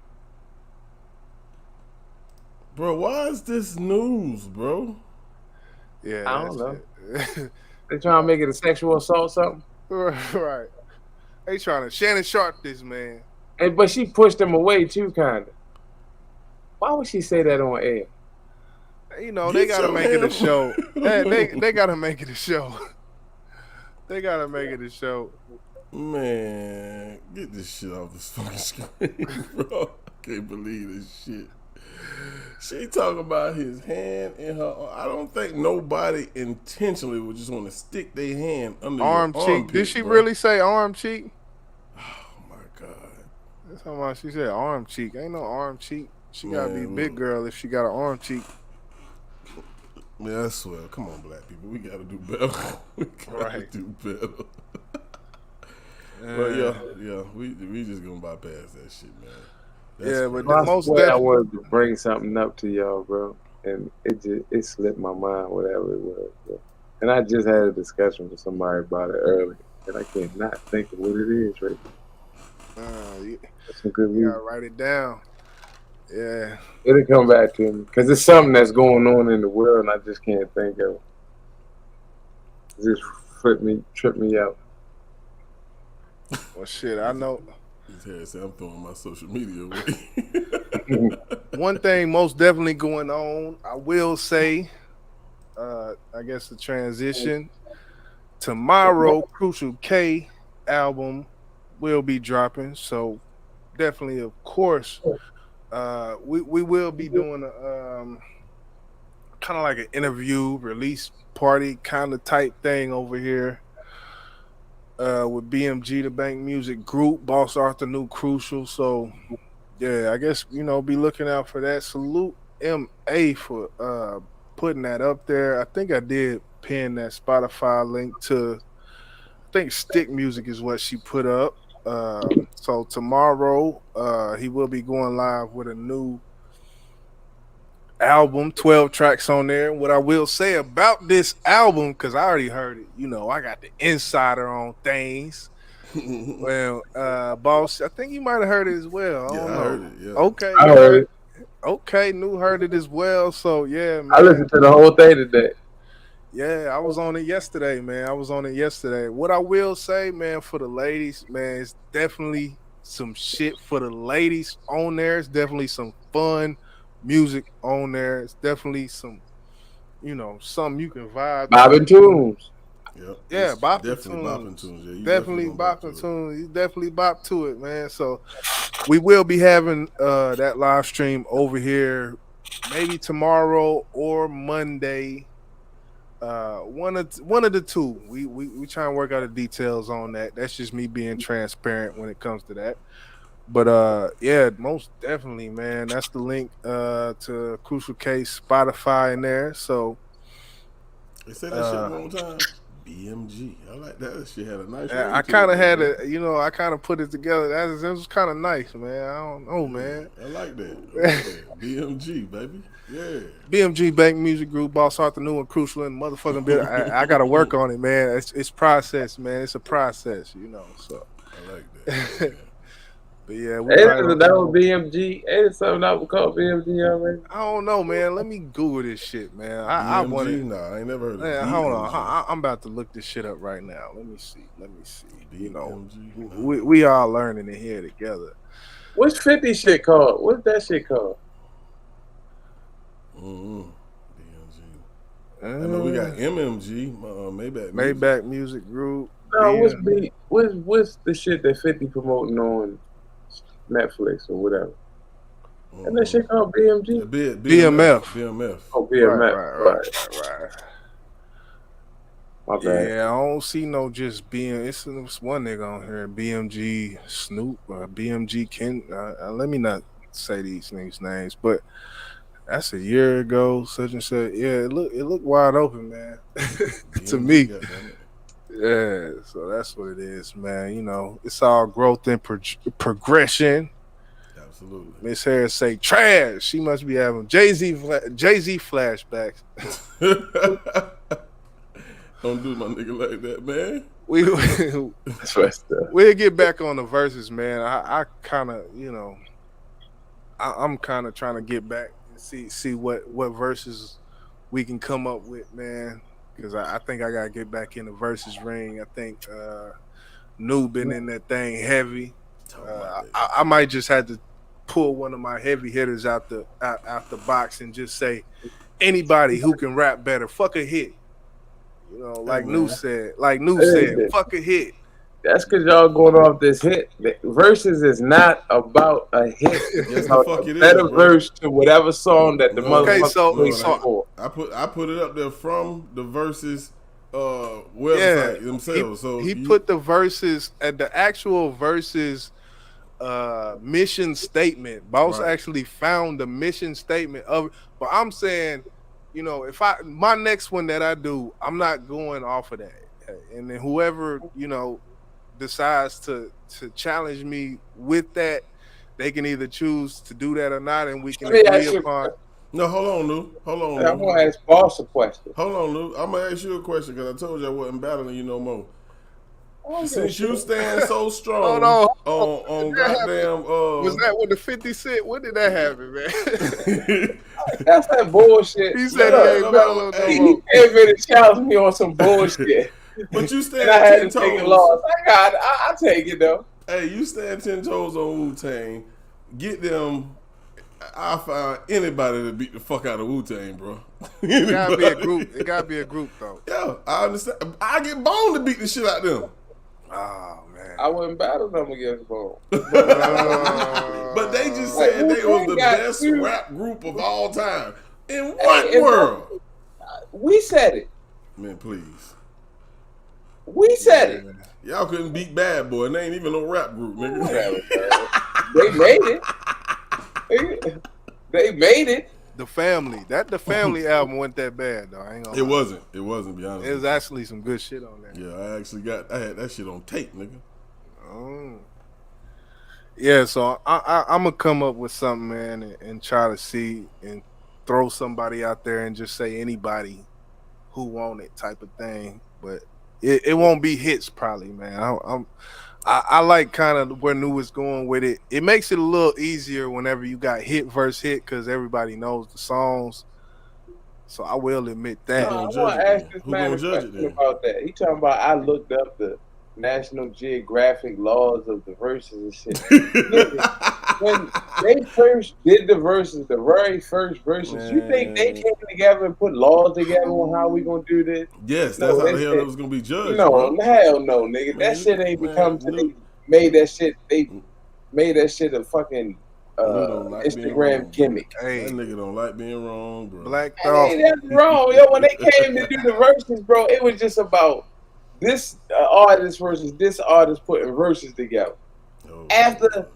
Bro, why is this news, bro?
Yeah,
I don't know. They trying to make it a sexual assault, something.
Right. They trying to Shannon Sharp this man.
But she pushed him away too, kind of. Why would she say that on air?
They gotta make it a show. They gotta make it a show. They gotta make it a show.
Man, get this shit off this fucking screen, bro. I can't believe this shit. She talking about his hand in her arm. I don't think nobody intentionally would just want to stick their hand under
Arm
your
cheek.
armpit,
Did she
bro.
really say arm cheek?
Oh my god.
That's how much she said arm cheek. Ain't no arm cheek. She gotta be a big girl if she got an arm cheek.
Man, I swear. Come on, black people. We gotta do better. We gotta do better. But yeah, we just gonna bypass that shit, man.
I wanted to bring something up to y'all, bro, and it slipped my mind, whatever it was, bro. And I just had a discussion with somebody about it earlier, and I cannot think of what it is right now. That's some good
You
reason.
gotta write it down. Yeah.
It'll come back to me because it's something that's going on in the world, and I just can't think of it. It just tripped me out.
Well, shit, I know.
I'm throwing my social media away.
One thing most definitely going on, I will say, I guess the transition. Tomorrow, Crucial K album will be dropping. So definitely, of course, we will be doing a kind of like an interview release party kind of type thing over here. With BMG, the Bank Music Group, Boss Arthur, new Crucial. So, yeah, I guess, be looking out for that. Salute MA for putting that up there. I think I did pin that Spotify link to, I think Stick Music is what she put up. So tomorrow, he will be going live with a new album, 12 tracks on there. What I will say about this album, because I already heard it, I got the insider on things. Well, Boss, I think you might have heard it as well. I don't know.
Heard it, yeah.
Okay,
I heard it.
Okay, heard it as well. So yeah, man.
I listened to the whole thing today.
Yeah, I was on it yesterday, man. What I will say, man, for the ladies, man, it's definitely some shit for the ladies on there. It's definitely some fun music on there. It's definitely some, something you can vibe.
Bopping tunes.
Yep.
Yeah, bopping
definitely
tunes.
Bopping tunes. Yeah, you
definitely
gonna
bopping tunes. You definitely bop to it, man. So we will be having that live stream over here, maybe tomorrow or Monday. One of the two. We try and work out the details on that. That's just me being transparent when it comes to that. But yeah, most definitely, man. That's the link to Crucial Case Spotify in there. So
they say that shit one more time. BMG. I like that. That shit had a nice.
I kind of had it. I kind of put it together. That was kind of nice, man. I don't know, man.
I like that. BMG, baby. Yeah.
BMG Bank Music Group, Boss Arthur, new and Crucial, and motherfucking bit. I got to work on it, man. It's process, man. It's a process, So
I like that.
But yeah,
that was BMG. Ain't something that was called BMG already?
I don't know, man. Let me Google this shit, man. I want to.
Nah, I ain't never heard of BMG.
Hold on, I'm about to look this shit up right now. Let me see. You know, we all learning it here together.
What's 50 shit called? What's that shit called?
BMG. I know we got MMG,
Maybach Music Group.
No, what's the shit that 50 promoting on Netflix or whatever? And that shit called BMG?
BMF.
Oh, BMF.
Right.
My bad.
Yeah, I don't see no just it's one nigga on here, BMG Snoop, BMG Ken. Let me not say these niggas' names, but that's a year ago, such and such. Yeah, it looked wide open, man. To me. Yeah, so that's what it is, man. You know, it's all growth and progression.
Absolutely.
Miss Harris say trash. She must be having Jay-Z flashbacks.
Don't do my nigga like that, man.
We'll get back on the verses, man. I kind of, you know, I'm kind of trying to get back and see what verses we can come up with, man. Because I think I gotta get back in the verses ring. I think New been in that thing heavy. I might just have to pull one of my heavy hitters out the box and just say anybody who can rap better, fuck a hit. You know, like New said, fuck a hit.
That's because y'all going off this hit. Verses is not about a hit. It's about a better verse to whatever song that the motherfucker for.
I put it up there from the verses website themselves.
He put the verses at the actual verses mission statement. Boss actually found the mission statement of. But I'm saying, you know, if my next one that I do, I'm not going off of that. And then whoever, you know, decides to challenge me with that, they can either choose to do that or not, and we can agree upon.
No, hold on, Lou.
I'm gonna ask Boss a question.
Hold on, Lou. I'm gonna ask you a question because I told you I wasn't battling you no more. Since you stand so strong on goddamn
was that with the 50 Cent? When did that happen, man?
That's that bullshit.
He said he ain't battling no more.
He came in and challenged me on some bullshit.
But you stand 10 toes.
I take it though.
Hey, you stand 10 toes on Wu-Tang. Get them. I find anybody to beat the fuck out of Wu-Tang, bro.
It gotta be a group. It gotta be a group though.
Yeah, I understand. I get Bone to beat the shit out of them.
Oh man,
I wouldn't battle them against Bone.
But they just said they was the best rap group of all time. In what world?
We said it.
Man, please.
We said it.
Y'all couldn't beat Bad Boy, and they ain't even no rap group, nigga.
They made it. They made it.
The Family album wasn't that bad though. I ain't gonna
It
lie.
wasn't. It wasn't. Be honest.
It was actually some good shit on there.
Yeah, I had that shit on tape, nigga.
Oh. Yeah, so I'm gonna come up with something, man, and try to see and throw somebody out there and just say anybody who want it type of thing, but it won't be hits probably, man. I like kind of where New is going with it. It makes it a little easier whenever you got hit versus hit because everybody knows the songs. So I will admit that.
I want to ask this man a question about that. He talking about I looked up the National Geographic laws of the verses and shit. When they first did the verses, the very first verses, you think they came together and put laws together on how we gonna do this?
Yes, that's how the hell it was gonna be judged.
No,
bro.
Hell no, nigga. That shit ain't become. They made that shit. They made that shit a fucking Instagram gimmick.
Hey, that nigga don't like being wrong, bro.
Black Thought.
Hey, that's wrong, yo. When they came to do the verses, bro, it was just about this artist versus this artist putting verses together. After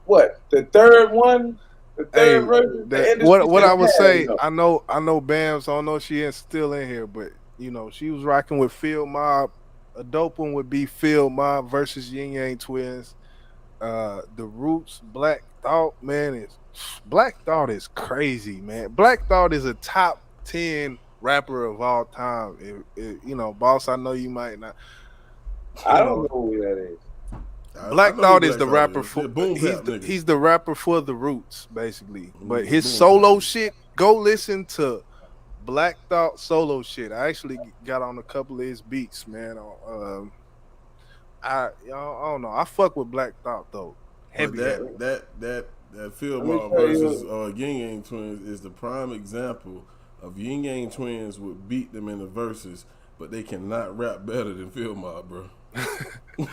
what, the third one, the third verse.
What I would say, I know Bams. I don't know if she is still in here, but you know she was rocking with Field Mob. A dope one would be Field Mob versus Yin Yang Twins. The Roots, Black Thought, man, Black Thought is crazy, man. Black Thought is a top 10 rapper of all time. You know, Boss, I know you might not.
I don't know who that is.
Black Thought is the rapper for
nigga.
he's the rapper for the Roots, basically. But his solo shit, go listen to Black Thought solo shit. I actually got on a couple of his beats, man. I don't know. I fuck with Black Thought though. Heavy.
That Field Mob versus Yin Yang Twins is the prime example of Yin Yang Twins would beat them in the verses, but they cannot rap better than Field Mob, bro.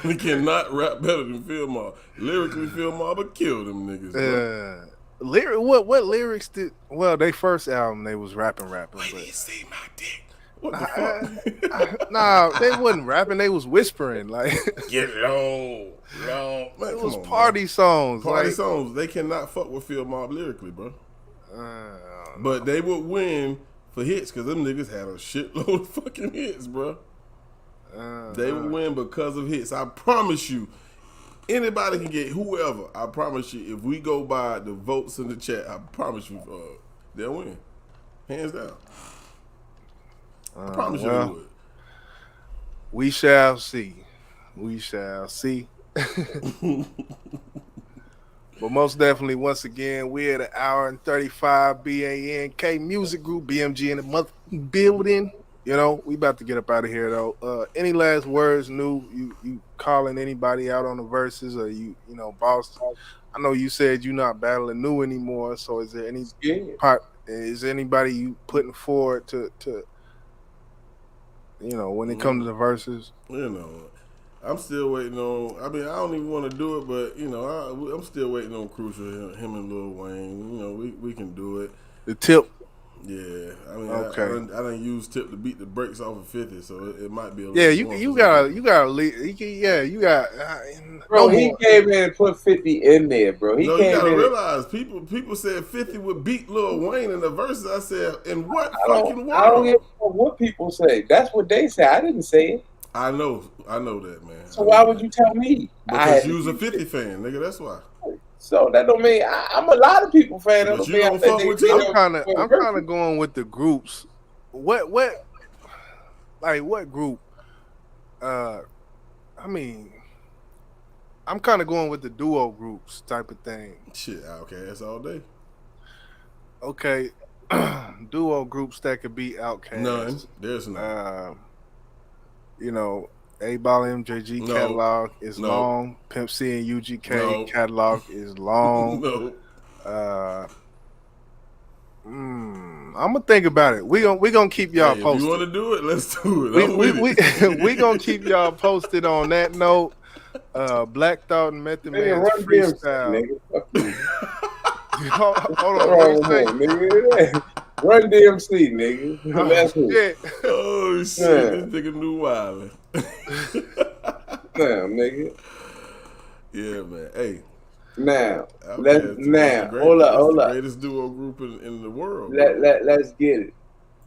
They cannot rap better than Field Mob. Lyrically, Field Mob would kill them niggas, bro.
What lyrics did? Well, they first album they was rapping.
Wait,
but
you see my dick. What the fuck?
Nah, they wasn't rapping. They was whispering. Like
get low. Man,
it was party songs.
Party songs. They cannot fuck with Field Mob lyrically, bro. But they would win for hits because them niggas had a shitload of fucking hits, bro. They would win because of hits. I promise you. Anybody can get whoever. I promise you. If we go by the votes in the chat, I promise you, they'll win, hands down. I promise you they would.
We shall see. We shall see. But most definitely, once again, we're at 1:35 BANK Music Group, BMG in the mother building. You know, we about to get up out of here though. Any last words, New? You calling anybody out on the verses, or you know, boss? I know you said you're not battling New anymore. So is there any part? Is there anybody you putting forward to you know, when it comes to the verses?
You know, I'm still waiting on. I mean, I don't even want to do it, but you know, I'm still waiting on Crucial, him and Lil Wayne. You know, we can do it.
The Tip.
Yeah, I mean,
okay.
I done use Tip to beat the brakes off of 50, so it might be a little.
Yeah, you gotta you got.
Bro, he came in and put 50 in there, bro.
You gotta realize people said 50 would beat Lil Wayne in the verses. I said, in what fucking world?
I don't give a fuck what people say. That's what they say. I didn't say it.
I know that, man.
So why would you tell me?
Because you was a 50 fan, nigga. That's why.
So that don't mean I'm a lot of people fan.
But you don't fuck with you.
I'm kind of going with the groups. What group? I mean, I'm kind of going with the duo groups type of thing.
Shit, Outkast all day.
Okay, duo groups that could beat Outkast.
None. There's none.
You know, A-Ball MJG catalog is long. Pimp C and UGK catalog is long. I'm gonna think about it. We gonna keep y'all posted.
If you want to do it, let's do it.
We gonna keep y'all posted on that note. Black Thought and Method Man's freestyle. Hold on,
nigga. Run DMC, nigga. That's
shit.
Oh shit, this nigga New Wildin'.
Damn, nigga.
Yeah, man. Hey.
Now, hold up.
Greatest duo group in the world.
Let's get it.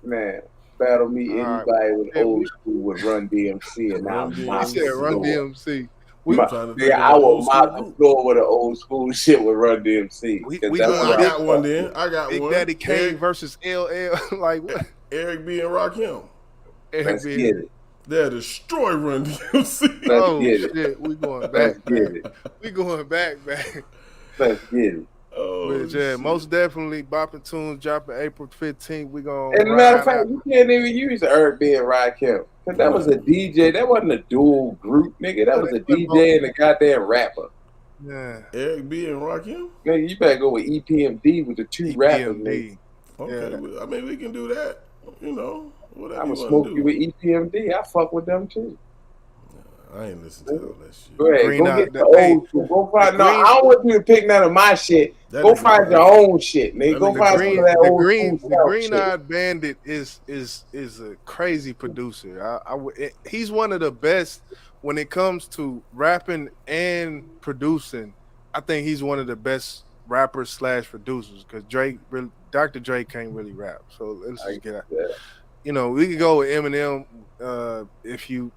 Man, battle me anybody with old school with Run DMC and now
Run DMC.
I will mop the floor with an old school shit with Run DMC.
I got one then.
Big Daddy Kane versus LL. Like what?
Eric B and Rakim.
Let's get it.
They'll destroy Run DMC.
Oh shit, we going back. We going back.
Let's get it.
Oh,
yeah, most definitely Bopping Tunes dropping April 15th. We gonna.
And matter of fact, you can't even use Eric B and Rakim. Cause that was a DJ. That wasn't a dual group, nigga. That was a DJ and a goddamn rapper.
Yeah.
Eric B and Rakim.
Nigga, you better go with EPMD with the two rappers. Nigga.
Okay, I mean we can do that. You know, whatever.
I'm gonna smoke you with EPMD. I fuck with them too.
I ain't listen to all that shit.
Go ahead, go get the old school. Go find. No, I don't want you to pick none of my shit. Go find your own shit, nigga. Go find some of that old school.
The Green Eyed Bandit is a crazy producer. He's one of the best when it comes to rapping and producing. I think he's one of the best rappers / producers because Dr. Dre can't really rap. So let's just get out. You know, we could go with Eminem if you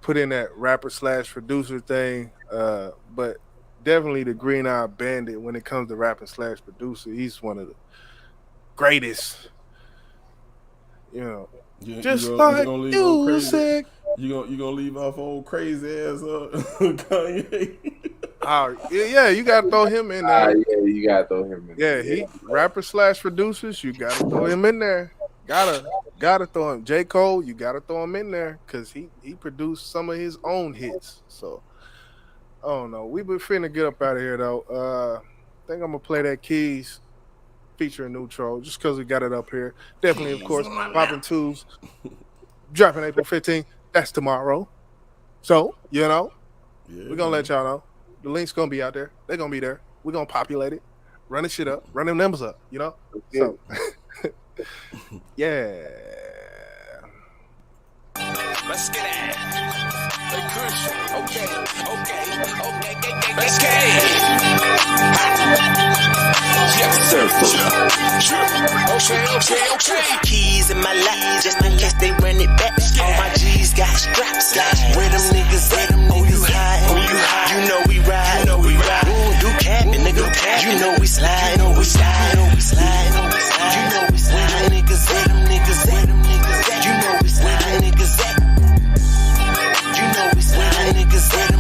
put in that rapper / producer thing, but definitely the Green Eyed Bandit when it comes to rapping / producer, he's one of the greatest. You know, just like music.
You gonna leave off old crazy ass Kanye?
Yeah, you gotta throw him in there.
Yeah, you gotta throw him in there.
Yeah, he rapper / producers. You gotta throw him in there. Gotta throw him. J. Cole, you gotta throw him in there because he produced some of his own hits. So I don't know. We been finna get up out of here though. I think I'm gonna play that Keys featuring Neutral just because we got it up here. Definitely, of course, Poppin' Twos dropping April 15th. That's tomorrow. So we're gonna let y'all know. The link's gonna be out there. They're gonna be there. We're gonna populate it, run the shit up, run them numbers up. So yeah.
Let's get it. Hey, Krucial. Okay. Let's get it. Yes, sir. Okay. Keys in my lap, just in case they run it back. All my G's got straps. Where them niggas at? Oh, you high. You know we ride. Ooh, do capping, nigga. You know we slide. You know we slide. You know we slide. Where them niggas at? You know we slide. Niggas at. You know we slide. Niggas at.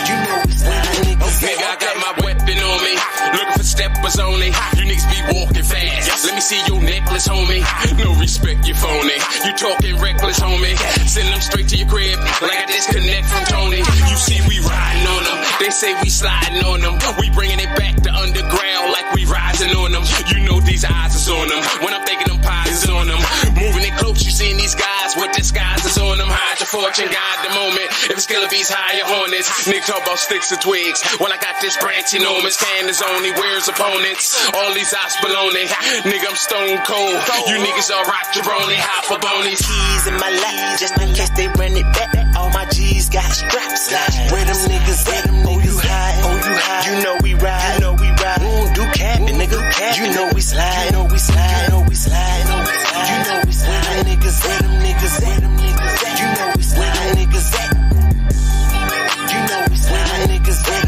You know we slide. Niggas at. Nigga, I got my weapon on me. Looking for steppers only. You niggas be walking fast. Let me see your necklace, homie. No respect, you phony. You talking reckless, homie. Send them straight to your crib like I disconnect from Tony. You see we riding on them. They say we sliding on them. We bringing it back to underground like we rising on them. You know these eyes is on them. When I'm thinking them pies is on them. Moving it close, you seeing these guys with disguises on them. Hide your fortune, guide the moment. If it's killer bees, hire hornets. Niggas talk about sticks and twigs. Well, I got this branch enormous. Cannons only wears opponents. All these eyes baloney. Nigga, I'm stone cold. You niggas are rock jabroni, hot for bonies. Keys in my lap, just in case they run it back. All my G's got straps. Where them niggas at? Oh, you high. You know we ride. Ooh, do capping, nigga. You know we slide. You know we slide. You know we slide. Niggas at. You know we slide. Niggas at. You know we slide. Niggas at. You know we slide. Niggas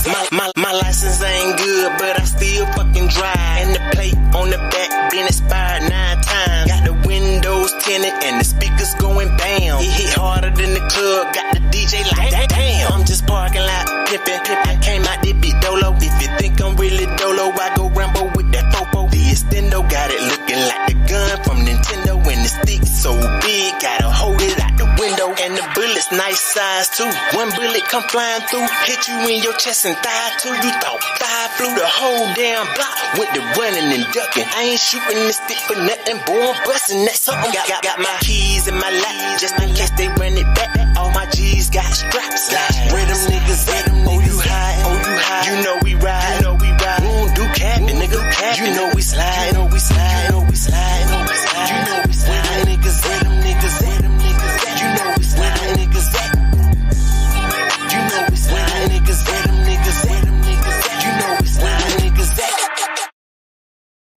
at. My license ain't good, but I still fucking drive. And the plate on the back been expired 9 times. Got the windows tinted and the speakers going bam. It hit harder than the club. Got the DJ like damn. I'm just parking lot pimpin'. I came out this big dolo. If you think I'm really dolo, I go Rambo with that popo. The extendo got it looking like the gun from Nintendo. And the stick so big, gotta hold it out the window. And the bullet's nice size too. One bullet come flying through, hit you in your chest and thigh too. You thought thigh flew the whole damn block. Went to running and ducking. I ain't shooting this stick for nothing, boy. I'm busting that something. Got my keys in my lap.